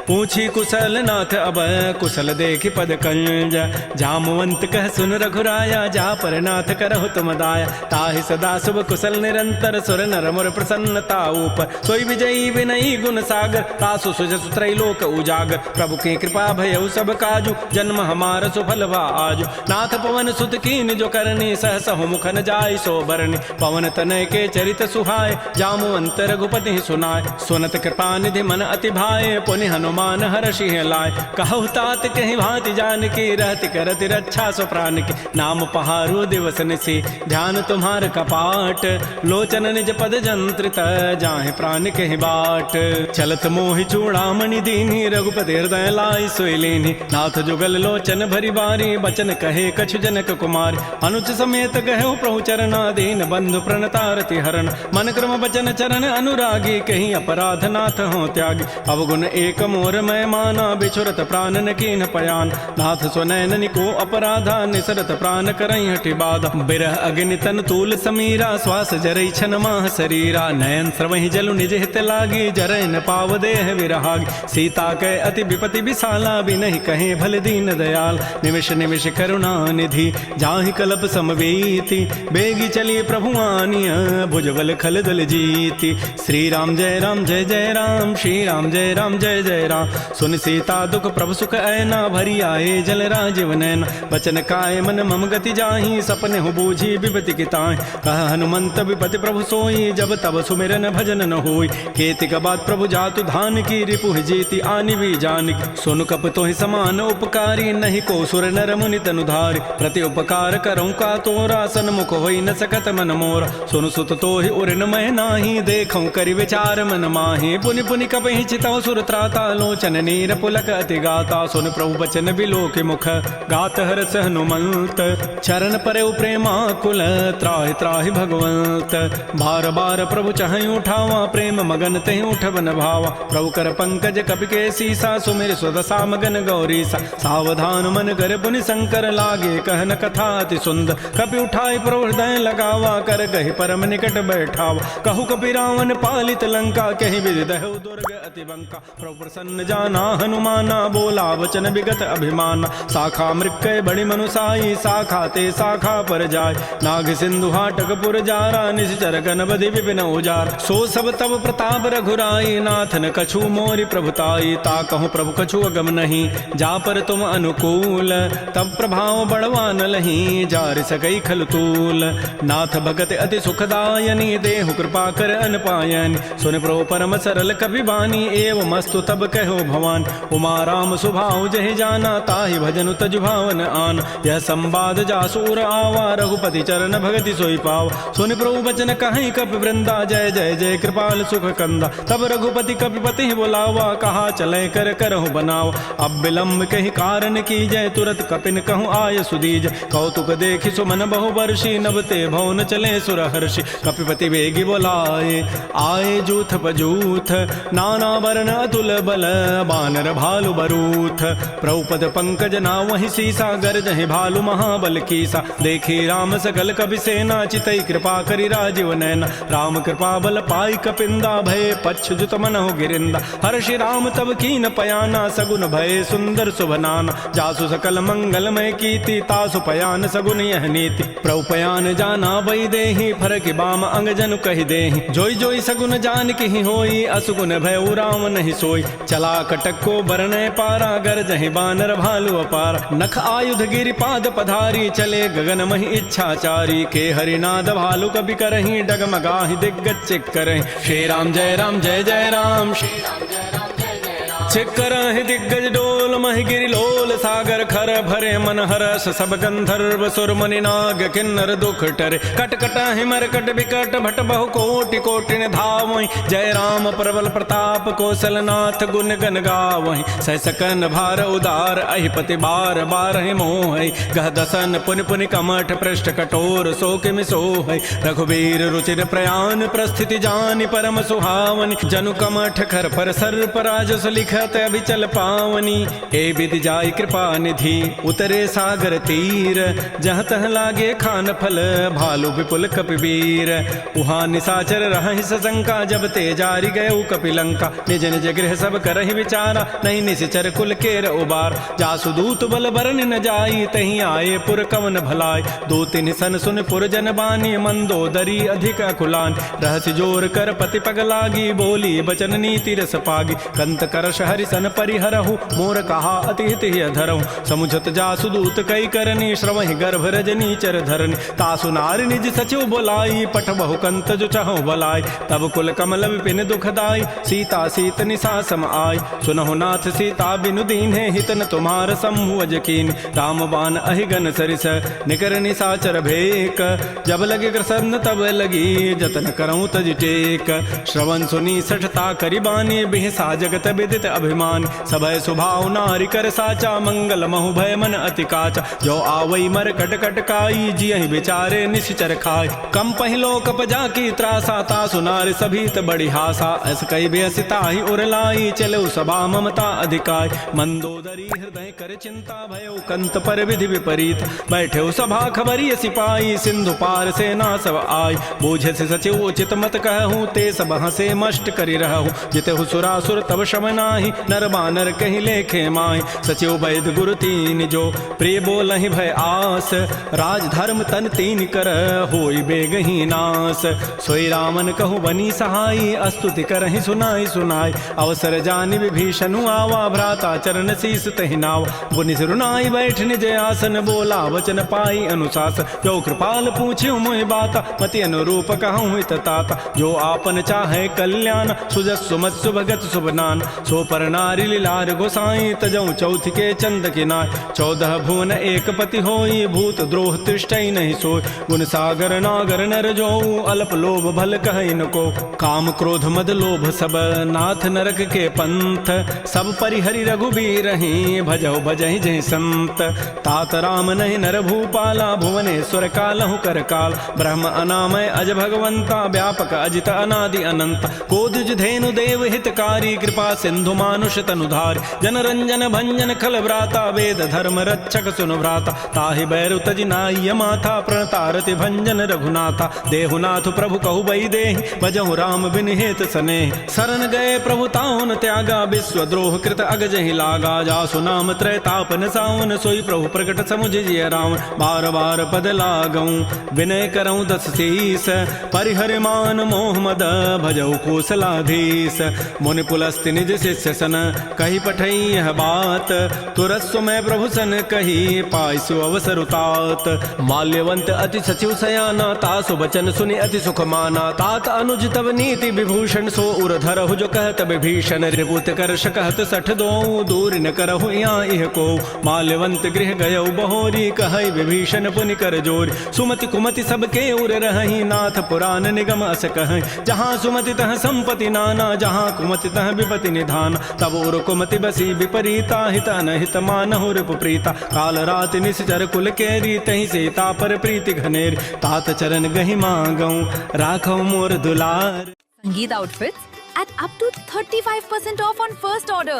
पूछी कुशल नाथ अब, कुशल देखि पद कंज। जामवंत कह सुन रघुराया, जा पर नाथ करहु तुम दाया। ताहि सदा शुभ कुशल निरंतर, सुर नर मुर प्रसन्नता ऊपर। सोई विजयी विनयी गुण सागर, तासु सुजसु त्रैलोक उजागर। प्रभु की कृपा भयउ सब काजु, जन्म हमार सुफल भा आजु। नाथ पवन सुत कीन जो करनी, सहसहु मुख न जाय सो बरनी। पवन तनय के चरित सुहाय, जामवंत रघुपति सुनाय। सुनत कृपा निधि मन अति भाए, पुनि हनुमान हर्षि लाय। कहु तात कहि भांति जानकी, रहति करति रक्षा सो प्राण की। नाम पहारो दिवस निसी, ध्यान तुम्हार कपाट। लोचन निज पद जंत्रित, जाहि प्राण कहि बाट। चलत मोहि चूड़ामणि दीनी, रघुपति हृदय लाई सोई लीनी। नाथ जुगल लोचन भरी बारी, बचन कहे कछु जनक कुमार। अनुज समेत गहु प्रभु चरणा, दीन बंधु प्रणतारति हरण। मन क्रम बचन चरण अनुरागी, कहीं अपराध नाथ हो त्यागी। अवगुण एक मोर मैं माना, बिछुरत प्राण न कीन पयान। नाथ स्वनयन को अपराधा, निसरत प्राण करई हठि बाधा। बिरह अग्नि तन तूल समीरा, श्वास जरई छन माह शरीरा। नयन स्रवहि जलु निज हित लागी, जरय न पाव देह विरहागी। सीता कै अति विपति विशाला, बिनहि कहे भल दीन दयाल। निमिष निमिष करुणा निधि, जाहि कल्प समवेति। बेगी चली प्रभु आनिय, भुजबल खल दल जीति। श्री राम जय राम जय जय राम, श्री राम जय राम जय जय राम। सुन सीता दुख प्रभु सुख ऐना, भरी आए जल राजीव नैना। बचन काय मन मम गति जाहि, सपने हो बूझी विपति की ताहि। कह हनुमंत विपति प्रभु सोई, जब तब सुमिरन भजन न होई। केतिक बाद प्रभु जातु धान की, रिपु जीति आनि भी जानिक। सुन कप तोहि समान उपकारी, नहीं को सुर नर मुनि तनु धारि। प्रति उपकार करऊँ का तोरा, सन्मुख होई न सकत मन मोरा। सुन सुत तोहि उरिन मैं नाही, देखऊँ करि विचार मन माहि। पुनि पुनि कपहि चितौ सुर त्राता, लोचन नीर पुलक अति गाता। सुन प्रभु बचन बिलोक मुख, गात हरस हनुमंत। चरण परे प्रेमा कुल, त्राहि त्राहि भगवंत। बार बार प्रभु चहई उठावा, प्रेम मगन तहि उठबन भावा। प्रभु कर पंकज कपि के सीसा, सुमिर स्वदशा मगन गौरीसा। सावधान मन कर पुनि शंकर, लागे कहन कथा अति सुंदर। कपि उठाई प्रभु हृदय लगावा, कर गहि परम निकट बैठावा। कहु कपि रावण पालित लंका, कहि विधि दहु दुर्ग अति बंका। प्रभु प्रसन्न जाना हनुमाना, बोला वचन विगत अभिमाना। शाखा मृक्कय बड़ी मनुसाई, शाखा ते शाखा पर जाय। नाग सिंधु हाटक पुर जारा, निश्चर गण बधि विपिन उजार। सो सब तब प्रताप रघुराई, नाथ न कछु मोरि प्रभुताई। ता कहूँ प्रभु कछु अगम नहीं, जा पर तुम अनुकूल। तब प्रभाव बड़वा न लही, जार सकई खल तूल। नाथ भगत अति सुखदायनी, देहु कृपा कर अनपायनी। सुन प्रभु परम सरल कपि बानी, एवं मस्तु तब कहो भवान। उमा राम सुभाव जहि जाना, ताहि भजन तजु भावन आन। यह संवाद जासूर आवा, रघुपति चरण भगति सोई पाव। सुनि प्रभु बचन कहीं कपि वृंदा, जय जय जय कृपाल सुख कंदा। तब रघुपति कपिपति बुलावा, कहा चले कर करहु बनाव। अब विलंब कहि कारण की जय, तुरत कपिन कहूँ आय सुदीज। कौतुक देखि सुमन बहु वर्षी, नभते भवन चले सुर हर्षि। कपिपति वेगी बोलाए, आए जूथ पजूथ। नाना वर्ण अतुल बल, बानर भालु बरूथ। प्रभुपद पंकज नावहि सीसा, गरजहि भालु महाबल कीसा। देखी राम सकल कपि सेना, चितई कृपा करि राजीव नैना। राम कृपा बल पाई कपिंदा, भय पच्छ जुत मनहु गिरिंदा। हर्षि राम तब कीन पयाना, सगुन भय सुंदर सुभनाना। जासु सकल मंगलमय कीर्ति, तासु पयान सगुन यह नीति। प्रभु पयान जाना बई देहि, फरकि बाम अंग जनु कहि देहि। जोई जोई सगुन जान की होई, असुगुन भय राम नहीं सोई। चला कटक को बरनय पारा, गरजहि बानर भालु अपार। नख आयुध गिरि पाद पधारी, चले गगन महि इच्छाचारी। के हरिनाद भालु कपि करहि, डगमगाहि दिग्गज चिक करहि। श्री राम जय जय राम, श्री राम जय राम जय जय राम। छिकर दिग्गज डोल महि गिरि लोल सागर खर भरे मन हरस सब गंधर्व सुर मुनि नाग किन्नर दुख टरे कट कट हिमर कट विकट भट बहु कोटि कोटि धावहि जय राम प्रबल प्रताप कौशल नाथ गुण गन गावहि सहसकन भार उदार अहिपति बार बारहि मोह गह दसन पुनि पुनि कमठ पृष्ठ कठोर शोक मिसोह रघुबीर रुचिर प्रयान प्रस्थिति जानि परम सुहावनि जनु कमठ खर पर सर्प राजस लिखत अभिचल पावनी ए विधि जाय कृपा निधि उतरे सागर तीर जहाँ तह लागे खान फल भालु विपुल कपिवीर उहाँ निसाचर रहि सशंका जब ते जारी गये कपिलंका निज निज गृह सब करहि विचारा नहीं निश्चर कुल केर उबार जासु दूत बल बरन न जाई तहीं आए पुर कवन भलाई दो तिन सन सुन पुर जन बानी मंदोदरी अधिक अकुलान रहस्य जोर कर पति पग लागी बोली बचन नीति रस पागी कंत करश हरिसन परिहरहु मोर कहा अति हित धरहु समुझत जासु दूत कई करनी श्रवहि गर्भ रजनी चर धरनी तासु नारी निज सचिव बोलाई पठ बहु कंत जो चहु बलाई तब कुल कमल विपिन दुखदाई सीता सीत निशा सम आई सुनहु नाथ सीता बिनु दीन्हे हितन तुम्हार समूह यकीन राम बाण अहिगन सरिस निकर निशाचर भेक जब लगे प्रसन्न तब लगी जतन करऊं तज टेक श्रवण सुनी सठता करिबानी बिहसा जगत विदित अभिमान सभय सुभाव नारी कर साचा मंगल महु भय मन अति काचा जो आवई मर कट कट काई जियहि बेचारे निश्चर खाय कम पहिलो कप जाकी त्रासा ता सुनार सभी त बड़ी हासा अस कई बेसिता ही उरलाई चलो सभा ममता अधिकाय मंदोदरी हृदय कर चिंता भयो कंत पर विधि विपरीत बैठे सभा खबरी सिपाही सिंधु पार सेना सब आय बूझे से सचिव उचित मत कहूँ ते सब हंसे मष्ट करी रहूँ जिते सुरासुर तब शम नाही नर बानर कहीं लेखे माय सचिव वैद गुरु तीन जो प्रिय बोलहि भय आस राज धर्म तन तीन कर होई बेगही नास सोई रामन कहूँ बनी सहाई अस्तुति करहि सुनाई सुनाई अवसर जानि विभीषणु आवा भ्राता चरण शीस तहि नाव गुनि सिरुनाई बैठ निज आसन बोला वचन पाई अनुशास जो कृपाल पूछ्यु मोहि बाता मति अनुरूप कहूँ हित ताता जो आपन चाहे कल्याण सुजस सुमत सुभगत सुभनान सो पर नारी लीलार गोसाई तजऊ चौथ के चंद किनाय 14 भुवन एक पति होई भूत द्रोह तिष्ठई नहीं सोय गुण सागर नागर नर जो अल्प लोभ भल कहै न को काम क्रोध मद लोभ सब नाथ नरक के पंथ सब परिहरि रघुबीर रही भजौ भजहि जय संत तात राम नहीं नर भूपाला भुवनेश्वर कालहु कर काल ब्रह्म अनामय अज भगवंता व्यापक अजित अनादि अनंत कोदिज धेनु देव हितकारी कृपा सिंधु मानुष तनुधार जन रंजन भंजन खल व्राता वेद धर्म रक्षक सुन व्राता ताहि बैरु तजि नाय माथा प्रणतारति भंजन रघुनाथा देहुनाथ प्रभु कहु बई देहि भजहु राम बिन हेत सने शरण गए प्रभु ताहुन त्यागा विश्व द्रोह कृत अगजहि लागा जासु नाम त्रैतापन सावन सोई प्रभु प्रकट समुझ जिय राम बार बार पद लागऊं विनय करऊं दस शीस परिहर मान मोह मद भजऊ कौशलाधीश मुनि पुलस्ति निज शिष्य सन कही पठई यह बात तुरस्व में प्रभु सन कही पाइसु अवसर उतात माल्यवंत अति सचिव सयाना तासु बचन सुनि अति सुख माना तात अनुज तब नीति विभूषण सो उर धरहु जो कहत विभीषण रिपुत करश कहत सठ दो दूर न करहु यहाँ इह को माल्यवंत गृह गयौ बहोरी कहई विभीषण पुनि कर जोर सुमति कुमति सबके उर रही नाथ पुराण निगम अस कह जहाँ सुमति तह संपति नाना जहाँ कुमति तह विपति निधान तब उर कुमति बसी विपरीता हित अनहित मानहु रिपु प्रीता काल रात निश्चर कुल केरी तही सीता पर प्रीति घनेर तात चरण गहि मांगऊ राखौ मोर दुलार Sangeet outfits at up to 35% off on first order.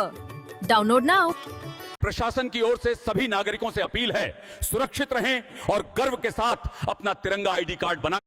Download now. प्रशासन की ओर से सभी नागरिकों से अपील है, सुरक्षित रहें और गर्व के साथ अपना तिरंगा आईडी कार्ड बना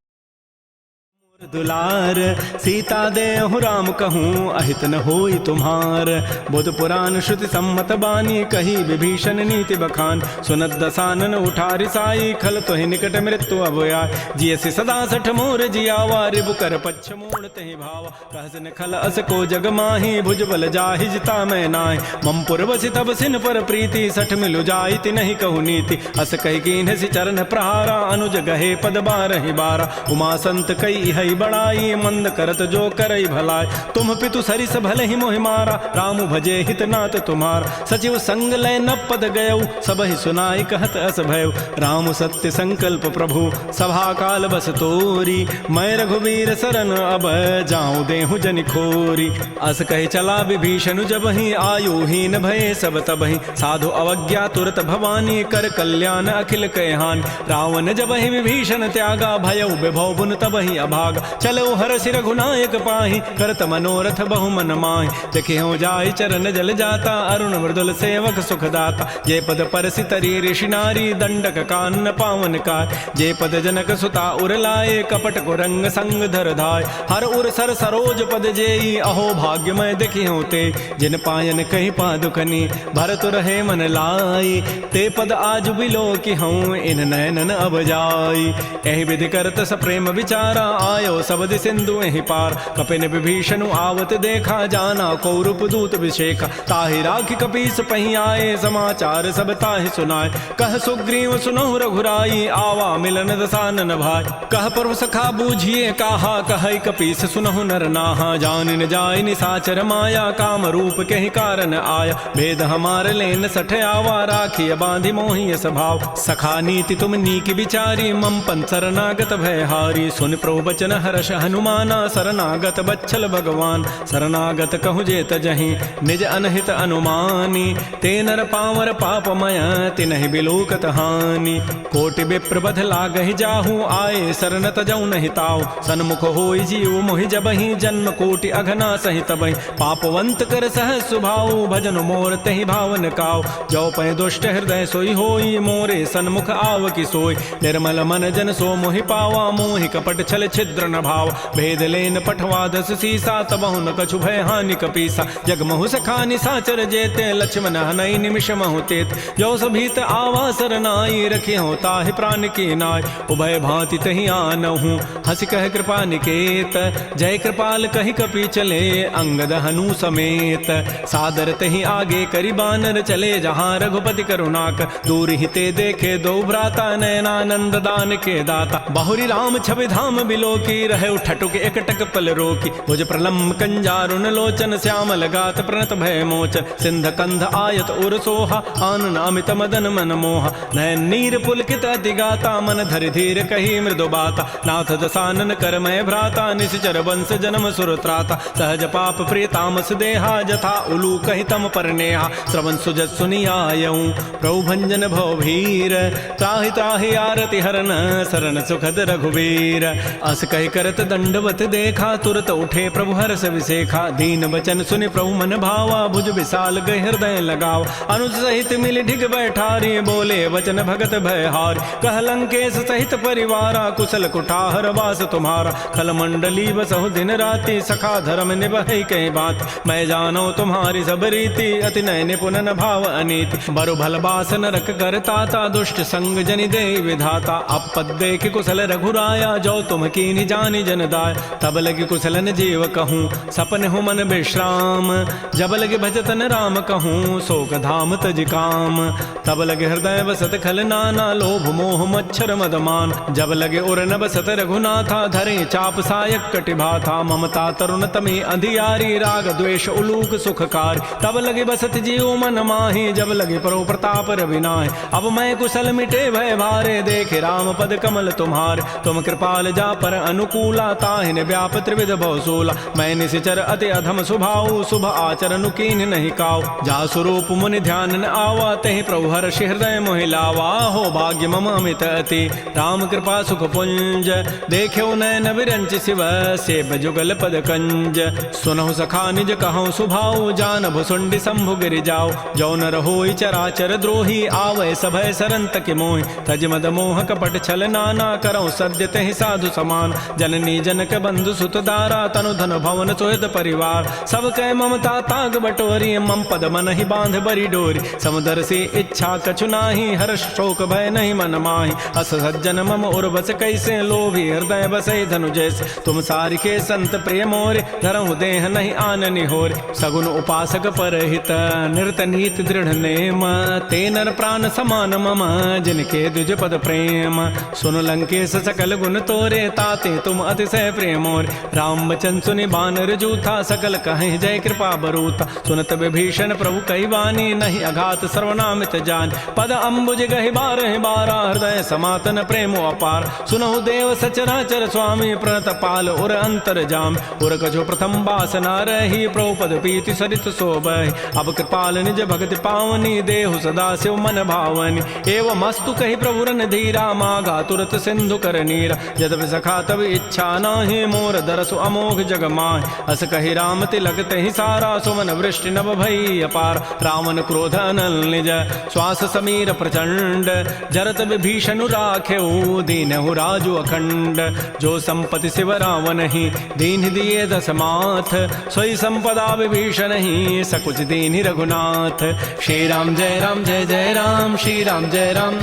दुलार सीता देहु राम कहूँ अहित न होई तुम्हार बुध पुराण श्रुति सम्मत बानी कही विभीषण नीति बखान सुनत दसानन उठा रिसाई खल तो ही निकट मृत्यु अभया जियसि सदा सठ मोर जियावा रिबु कर पच्छ मोड़ तहि भावा कहसन खल अस को जग माही भुज बल जाहि जिता मैं नाहि मम पुरवसि तब सिन पर प्रीति सठ मिलु जाइति नहीं कहु नीति अस कही कीन्ह सि चरण प्रहारा अनुज गहे पद बारहि बारा उमा संत कई बढ़ई बढ़ाई मंद करत जो करई भलाई। तुम पितु सरिस भले ही मोहि मारा राम भजे हित नाथ तुम्हारा। सचिव संग लय न पद गयऊ सब ही सुनाई कहत अस भयऊ। राम सत्य संकल्प प्रभु सभा काल बस तोरी। मैं रघुवीर सरन अब जाऊं देहु जनि खोरी। अस कहे चला विभीषण जब ही आयुहीन भये सब तबहि। साधु अवज्ञा तुरत भवानी कर कल्याण अखिल कहान। रावण जब ही विभीषण त्यागा भयउ विभव बुन तबहि अभागा। चलो हरषि रघुनायक पाहि करत मनोरथ बहु मन माहि। देखे हो जाय चरण जल जाता अरुण मृदुल सेवक सुखदाता। जे पद परसि तरी ऋषि नारी दंडक कान पावन काय। जे पद जनक सुता उर लाए कपट को रंग संग धर धाय। हर उर सर सरोज पद जेई अहो भाग्यमय देखि होते। जिन पायन कही पादुकनी भरत रहे मन लाई। ते पद आज बिलो कि हूँ इन नयनन अब जाई। एहि विधि करत स प्रेम विचारा आयो सबद सिंधु एहि पार। कपिन विभीषण आवत देखा जाना को रूप दूत विशेखा। ताहि राखी कपीस पही आए समाचार सब ताहि सुनाए। कह सुग्रीव सुनहु रघुराई आवा मिलन दसानन भाई। कह पर्व सखा बूझिए काहा कहई कपीस सुनहु नर नाहा। जान न जाय निसाचर माया काम रूप के ही कारण आया। भेद हमार लेन सठ आवा राखी बांधि मोहि स्वभाव। सखा नीति तुम नीक विचारी मम पन शरणागत भयहारी। सुन प्रभु बचन हर्ष हनुमाना शरणागत बच्छल भगवान। शरणागत कहु जे तजहि निज अनहित अनुमानी। ते नर पावर पापमय तिनहि बिलोकत हानि। कोटि विप्र बध लागहि जाहू आए शरण तजौ नहि ताऊ। सन्मुख होई जीव मोहि जबहि जन्म कोटि अघना सहित बहि। पापवंत कर सह सुभाऊ भजन मोर तहि भावन काऊ। जो पै दुष्ट हृदय सोई होई मोरे सन्मुख आव कि सोई। निर्मल मन जन सो मोहि पावा मोहि कपट छल छिद्र न भाव। भेद लेन पठवा दस सीसा तबहु न कछु भय हानि कपीसा। जग महु सखा निसाचर जेते लक्ष्मण हनई निमिष महु तेत। जो सभीत आवा सरनाई रखे हो ताहि प्राण की नाय। उभय भांति तहि आनहु हंसी कह कृपा निकेत। जय कृपाल कहि कपि चले अंगद हनु समेत। सादर तहि आगे करि बानर चले जहाँ रघुपति करुणाक। दूर हिते देखे दो भ्राता नयनानंद दान के दाता। बहुरी राम छवि धाम बिलो की रहे ठटुक एकटक पल रोकी। भुज प्रलम्ब कंजारुन लोचन श्यामल गात प्रणत भय मोचन। सिंध कंध आयत उर सोहा आनन अमित मदन मन मोहा। नयन नीर पुलकित अति गाता मन धरि धीर कही मृदु बाता। नाथ दसानन कर मय भ्राता निश्चर वंश जन्म सुर त्राता। सहज पाप प्रिय तामस देहा जथा उलू कहि तम पर नेहा। श्रवण सुजत सुनियायऊँ प्रभु भंजन भव भीर। त्राहि त्राहि आरति हरन शरण सुखद रघुवीर। अस कहि करत दंडवत देखा तुरत उठे प्रभु हर्ष विसेखा। दीन बचन सुनि प्रभु मन भावा भुज विशाल गहि हृदय लगावा। अनुज सहित मिल ढिग बैठारी बोले वचन भगत भयहारी। कह लंकेश सहित परिवारा कुशल कुठार वास तुम्हारा। खल मंडली बसहु दिन राति सखा धर्म निभहि कई बात। मैं जानो तुम्हारी सब रीति अति नय निपुण न भाव अनीति। बरु भल बास नरक करताता दुष्ट संग जनि दे विधाता। अपद देख कुशल रघुराया जो तुम कीनि जानि जन दाय। तब लगे कुशलन जीव कहूँ सपन हो मन विश्राम। जब लगे भजतन राम कहूँ शोक धाम तज काम। तब लगे हृदय बसत खल नाना लोभ मोह मच्छर मदमान। जब लगे उर न बसत रघुनाथा धरे चाप सायक कटिभाथा। ममता तरुण तमे अंधियारी राग द्वेष उलूक सुखकारी। तब लगे बसत जीव मन माही जब लगे परो प्रताप रविनाय। अब मैं कुशल मिटे भय भारे देखे राम पद कमल तुम्हारे। तुम कृपाल जा पर अनुकूला ताहिन व्याप त्रिविध भवसूला। मैं निशिचर अति अधम स्वभाव शुभ आचरण कीन नहीं काव। जा स्वरूप मुनि ध्यान न आवा तहि प्रभु हर्ष हृदय मोहि लावा। हो भाग्य मम अमित अति राम कृपा सुख पुंज। देख्यो नयन विरंच शिव सेव जुगल पद कंज। सुनहु सखा निज कहूँ सुभाव जान भुसुंडी शंभु गिरि जाओ। जौ न रहोई चराचर द्रोही आवै सभय सरन तक मोहि। तज मद मोह कपट छल नाना करौ सद्य तहि साधु समान। जननी जनक बंधु सुत दारा तनु धन भवन सोहित परिवार। सब कह ममता ताग बटोरी मम पद मन ही बांध बरी डोरी। समुदर से इच्छा कछु नाही हर्ष शोक भय नहीं मन माही। अस सज्जन मम उर्वस कैसे लोभी हृदय बसै धनु जैसे। तुम सारि के संत प्रिय मोरे धरहु देह नहीं आननि होरे। सगुन उपासक परहित निरत नीति दृढ़ नेम। ते नर प्राण समान मम जिनके द्विज पद प्रेम। सुन लंकेश सकल गुण तोरे ताते ताहि तुम अतिशय प्रिय मोर। राम बचन सुनि बानर जूथा, सकल कहीं जय कृपा बरूथा। सुनत विभीषण प्रभु कही बानी, नहीं अघात सर्वनामित जान। पद अम्बुज गहि बारहि बारा, हृदय समातन प्रेम अपार। सुनहु देव सचराचर स्वामी, प्रणत पाल उर अंतर जाम। उर कछो प्रथम बासना रही, प्रभु पद पीति सरित सोबहि। अब कृपाल निज भगति पावनी, देहु सदा शिव मन भावनी। एवं मस्तु कही प्रभु रन धीरा, मागा तुरत सिंधु कर नीरा। यद्यपि सखा तब इच्छा नाही, मोर दरसु अमोघ जग माहि। अस कही राम तिलक तहि सारा, सुमन वृष्टि नभ भई अपार। रावण क्रोध अनल निज, श्वास समीर प्रचंड। जरत विभीषण राखेऊ, दीनहु राजु अखंड। जो संपत्ति शिव रावण ही, दीन दिए दस माथ। सोई संपदा विभीषण ही, सकुच दीन रघुनाथ। श्री राम जय राम जय जय राम, श्री राम जय राम।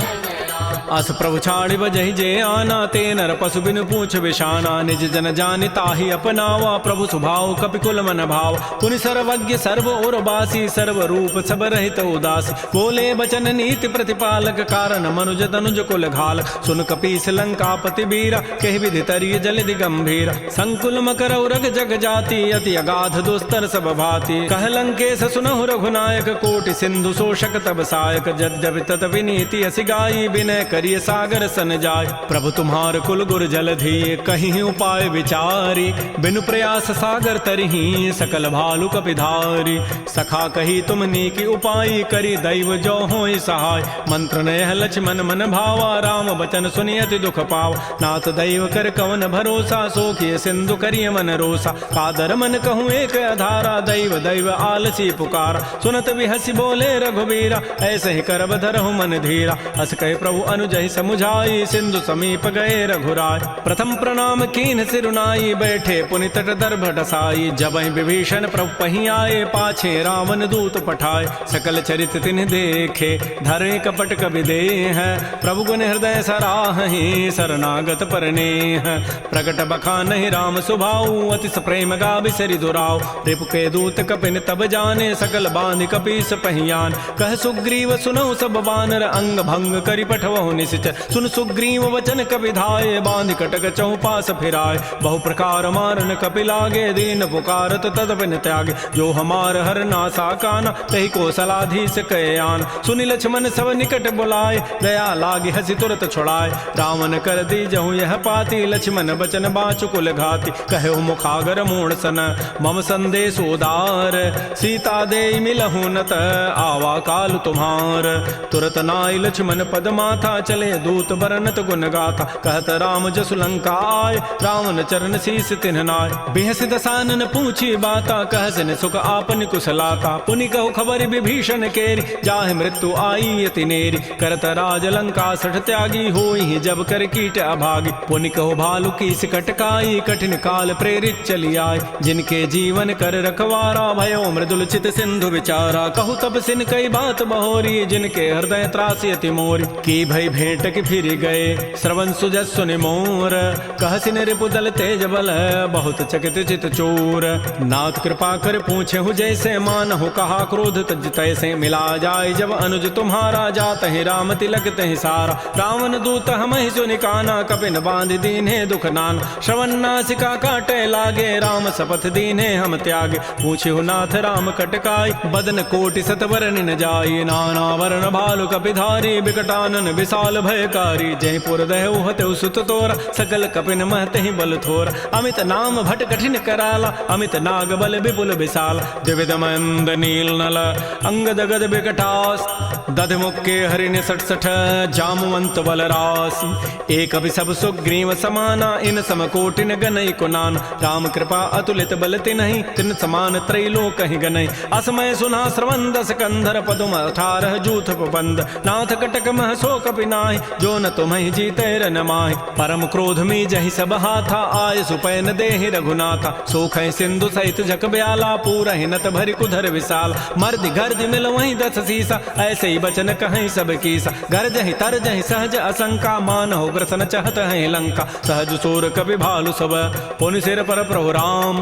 अस प्रभु छाड़ि बजहि जे आना, ते नर पशु बिनु पूछ विशाना। निज जन जानि ताहि अपनावा, प्रभु स्वभाव कपिकुल मन भाव। पुनि सर्वज्ञ सर्व और बासी, सर्व रूप सब रहित उदासी। बोले बचन नीति प्रतिपालक, कारण मनुज तनुज कुल घालक। सुन कपीस लंकापति बीरा, कहि विधि तरिय जलधि गंभीरा। संकुल मकर उरग जग जाति, अति अगाध दुस्तर सब भाति। कह लंकेश सुनहु रघुनायक, कोटि सिंधु शोषक तब सायक। यद्यपि तदपि नीति असि गाई, विनय करिय सागर सन जाय। प्रभु तुम्हार कुल गुर जलधि, कहीं उपाय विचारी। बिनु प्रयास सागर तरही, सकल भालु कपिधारी। सखा कही तुम नीकी उपाय, करी दैव जो होई सहाय। मंत्र नयह लक्ष्मण मन भावा, राम बचन सुनि अति दुख पावा। नाथ दैव कर कवन भरोसा, सोखिय सिंधु करिय मन रोसा। कादर मन कहूँ एक अधारा, दैव दैव आलसी पुकारा। सुनत बिहसी बोले रघुबीरा, ऐसे ही करब धरहु मन धीरा। अस कहे प्रभु अनुजहि समुझाई, सिंधु समीप गए रघुराय। प्रथम प्रणाम कीन सिरुनाई, बैठे पुनि तट दर्भ डसाई। जबहि विभीषण प्रभु पहि आए, पाछे रावण दूत पठाए। सकल चरित तिन्हि देखे, धरे कपट कबि देह। प्रभु गुण हृदय सराहि, शरणागत परनेह। प्रगट बखानहि राम सुभाऊ, अतिस प्रेम गावि सरि दुराऊ। रिपु के दूत कपिन तब जाने, सकल बांधि कपीस पहियान। कह सुग्रीव सुनहु सब बानर, अंग भंग करि पठवहु निश्चर। सुन सुग्रीव वचन कपि धाये, बांधि कटक चौपास फिराय। बहु प्रकार मारन कपि लागे, दीन पुकारत तदपिन त्यागे। जो हमार हर नासा काना, तहि कौशलाधीश कहे आन। सुनि लक्ष्मण सब निकट बुलाए, दया लागी हसी तुरत छुड़ाए। रावण कर दीजहु यह पाती, लक्ष्मण बचन बाँचु कुल घाती। कहे मुखागर मूढ़ सन, मम संदेश उदार। सीता दे मिलहु नत, आवा काल तुम्हार। तुरत नाई लक्ष्मण पद माथा, चले दूत बरनत गुण गाथा। कहत राम जसु लंका आय, रावण चरण शीस तिन्ह नाय। बेहस दसानन पूछी बाता, कहसिन सुख आपन कुशलाता। पुनि कहु खबर विभीषण केरी, जाहि मृत्यु आई अति नेरी। करत राज लंका सठ त्यागी, होई जब कर कीट अभागी। पुनि कहु भालु की सिकटकाई, कठिन काल प्रेरित चली आय। जिनके जीवन कर रखवारा, भयो मृदुल चित सिंधु विचारा। कहु तब सिन कई बात बहोरी, जिनके हृदय त्रासी अति मोरी। की भई भेंट की फिर गए, श्रवण सुजस सुनि मोर। कहसिन रिपु दल तेज बल, बहुत चकित चित चोर। नाथ कृपा कर पूछे हु जैसे, मानहु कहा क्रोध तज तैसे। मिला जाय जब अनुज तुम्हारा, जात ही राम तिलक तहि सारा। रावण दूत हमहि सुनि काना, कपिन बांध दीन्हे दुख नान। श्रवण नासिका काटे लागे, राम शपथ दीन्हे हम त्यागे। पूछे नाथ राम कटकाई, बदन कोटि सतवर न जाई। नाना वर्ण भालु कपिधारी, विकटानन विशाल भयकारी। जयपुर दहु हतु सुत तोरा, सकल कपिन महतहि बल थोरा। अमित नाम भट कठिन कराला, अमित नाग बल विपुल विशाल। द्विविध मंद नील नल, अंगद गद विकटास। दध मुक्के हरिण सठ सठ, जामवंत बल राशि। एक अभि सब सुग्रीव समाना, इन सम कोटिन गनई कुनान। राम कृपा अतुलित बल तिन्हि, तिन समान त्रैलोक कहि गनई। असमय सुना श्रवण दस कंधर, पदुम 18 जूथ बंद। नाथ कटक मह सो कपि नाहि, जो न तुम्हि जीते रन माहि। परम क्रोध मी जहि सब हाथा, आय सुपैन देहि रघुनाथा। सोखै सिंधु सहित झक ब्याला, पूरहि नत भरि कुधर विशाल। मर्दि गर्दि मिल वहीं 10 सीसा, ऐसे सही बचन कहीं सब कीसा घर जही तर जही सहज असंका मान हो ग्रसन चहत है लंका सहज सोर कवि भालु सब पुन सिर पर प्रभु राम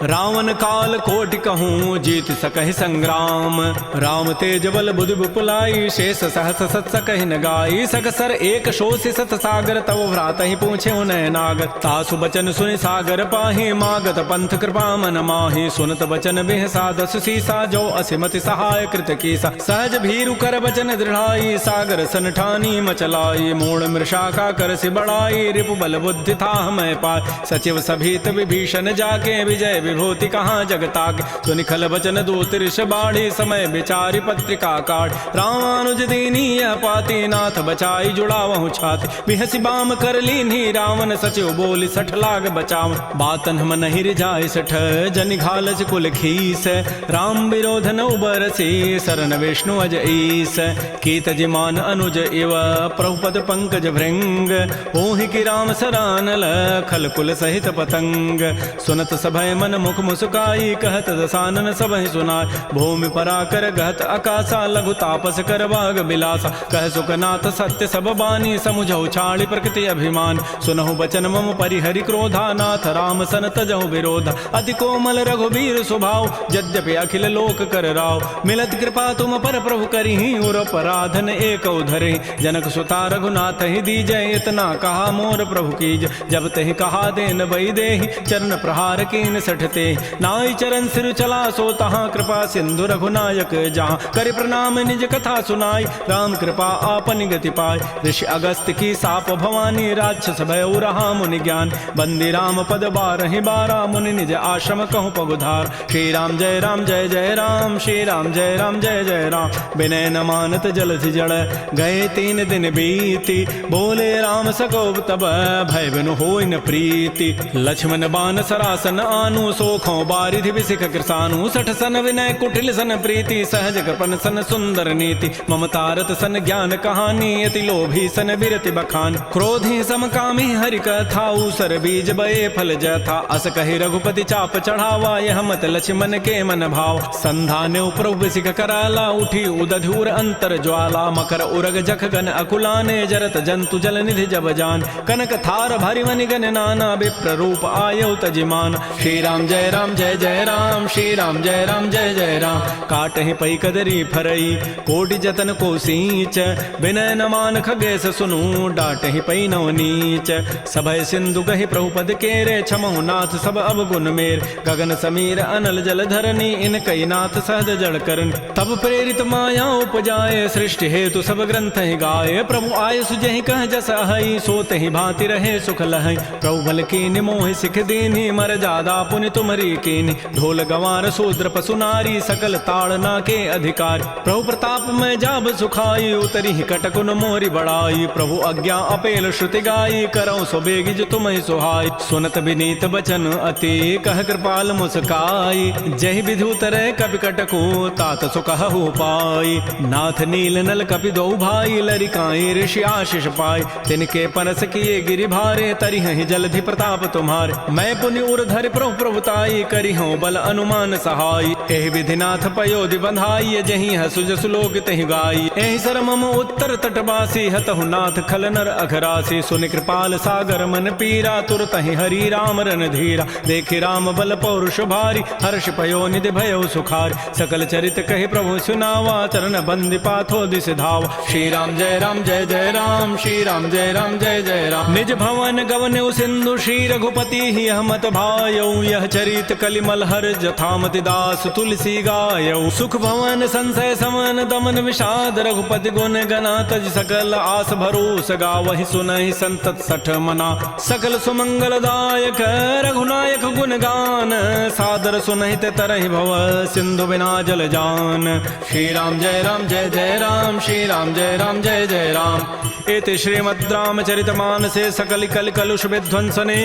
रावण काल कोटि कहूँ जीत सकहि संग्राम राम तेज बल बुद्धि विपुलाई शेष सहस सत सकहि न गाई सकसर एक शोषि सत सागर तव भ्रात ही पूछे उन्हें नागर तासु बचन सुनि सागर पाहि मागत पंथ कृपा मन माहि सुनत बचन बिह साधस सीसा जो असिमति सहाय कृत कीसा सहज भीरु कर बचन दृढ़ाई सागर सन ठानी मचलाई मूड मृषा का कर सि बढ़ाई रिपु बल बुद्धि था मैं पाय सचिव सभीत विभीषण जाके विजय विभूति कहाँ जगताके सुनि खल बचन दूत ऋष बाढ़ी समय विचारी पत्रिका काढ़ रामानुज दीनी यह पाती नाथ बचाई जुड़ा वहु छाती बिहसी बाम कर लीन्ही रावण सचिव बोली सठ लाग बचाव बातन हम नहीं रिजाय सठ जनि घालस कुल खीस राम विरोध न उबरसी शरण विष्णु अज ईस कीत जिमान अनुज इव प्रभुपद पंकज भृंग ओहि की राम सरानल खल कुल सहित पतंग सुनत सभय मन मुख मुस्काई कहत दसानन सबहि सुनाय भूमि पराकर गहत आकाशा लघु तापस कर बाग बिलासा कह सुखनाथ सत्य सब बानी समुझौ छाड़ी प्रकृति अभिमान सुनहु बचन मम परिहरि क्रोधा नाथ राम सन तजहु विरोधा अति कोमल रघुबीर स्वभाव यद्यपि अखिल लोक कर राव मिलत कृपा तुम पर प्रभु करिहि उर पराधन एक उधरे जनक सुता रघुनाथ ही दीजय इतना कहा मोर प्रभु कीज जब तहि कहा देन बई देहि चरण प्रहार कीन सठते नाई चरण सिर चला सो तहाँ कृपा सिंधु रघुनायक जहाँ कर प्रणाम निज कथा सुनाई राम कृपा आपन गति पाय ऋषि अगस्त की साप भवानी राक्षस भय रहा मुनि ज्ञान बंदी राम पद बारहि बारा मुनि निज आश्रम कहूँ पगुधार श्री राम जय राम श्री राम जय जय राम विनय न मानत जलधि जड़ गए 3 दिन बीती बोले राम सकोब तब भय बिनु होय न प्रीति लक्ष्मण बान सरासन आनु सोखों बारिधि विसिख कृसानु सठ सन विनय कुटिल सन प्रीति सहज कृपन सन सुंदर नीति ममतारत सन ज्ञान कहानी अति लोभी सन विरति बखान क्रोधी समकामी हरि कथा उसर बीज बये फल जथा अस कहि रघुपति चाप चढ़ावा यह मत लक्ष्मण के मन भाव संधाने प्रभु सिख कराला उठी उदधूर अंतर ज्वाला मकर उरग जख गन अकुलाने जरत जंतु जल निधि जब जान कनक थार भरि मनि गन नाना विप्र रूप आयौ तजिमान श्री राम जय राम श्री राम जय जय राम काटहि पै कदरी फरई कोटि जतन को सींच विनय न मान खगेश सुनु डाटहि पै नव नीच सभय सिंधु गहि प्रभुपद केरे क्षमहु नाथ सब अवगुण मेर गगन समीर अनल जल धरनी इन कई नाथ सहज जड़ करन तब प्रेरित माया उपजाए सृष्टि हेतु सब ग्रंथ ही गाये प्रभु आय सुजहि कह जस अहै सोत ही भांति रहे सुख लहै प्रभु बल कीनि मोहि सिख दीन्हि मर जादा पुनि तुमरी कीनि ढोल गंवार शूद्र पशु नारी सकल ताड़ना के अधिकार प्रभु प्रताप में जाब सुखाई उतरी कटकुन मोरी बढ़ाई प्रभु आज्ञा अपेल श्रुति गाई करौ सो बेगी जो तुम्हें सुहाई सुनत विनीत बचन अति कह कृपाल मुस्काई जहि विधि उतरे कपि कटकु तात सुकहु पाई नाथ नील नल कपि दो भाई लरिकाई ऋषि आशीष पाई तिनके परस किए गिरि भारे तरि हहि जलधि प्रताप तुम्हारे मैं पुनि उर धरि प्रभु प्रभुताई करि हूँ बल अनुमान सहाय एहि विधि नाथ पयोधि बंधाई जहि हसु जसु लोक तहि गाई एहि सर मम उत्तर तटवासी हतहु नाथ खल नर अघरासी सुनि कृपाल सागर मन पीरा तुरत ही हरि राम रन धीरा देखि राम बल पौरुष भारी हर्ष पयो निधि भयो सुखारी सकल चरित कहि प्रभु सुनावा चरण बंदी पाथो दिस धावा श्री राम जय राम श्री राम जय जय राम निज भवन गवन सिंधु श्री रघुपति ही हमत भायौ यह चरित कलिमल हर जथामति दास तुलसी गायौ सुख भवन संशय समन दमन विषाद रघुपति गुण गना तज सकल आस भरोस गावहि सुनहि संतत सठ मना सकल सुमंगल दायक रघुनायक गुण गान सादर सुनहि ते तरहि भव सिंधु बिना जल जान श्री राम जय राम श्री राम जय जय राम इति श्रीमद् रामचरितमानसे सकल कल कलुष विध्वंसने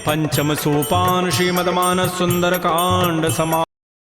पंचम सोपान श्रीमद् मानस सुंदर कांड समा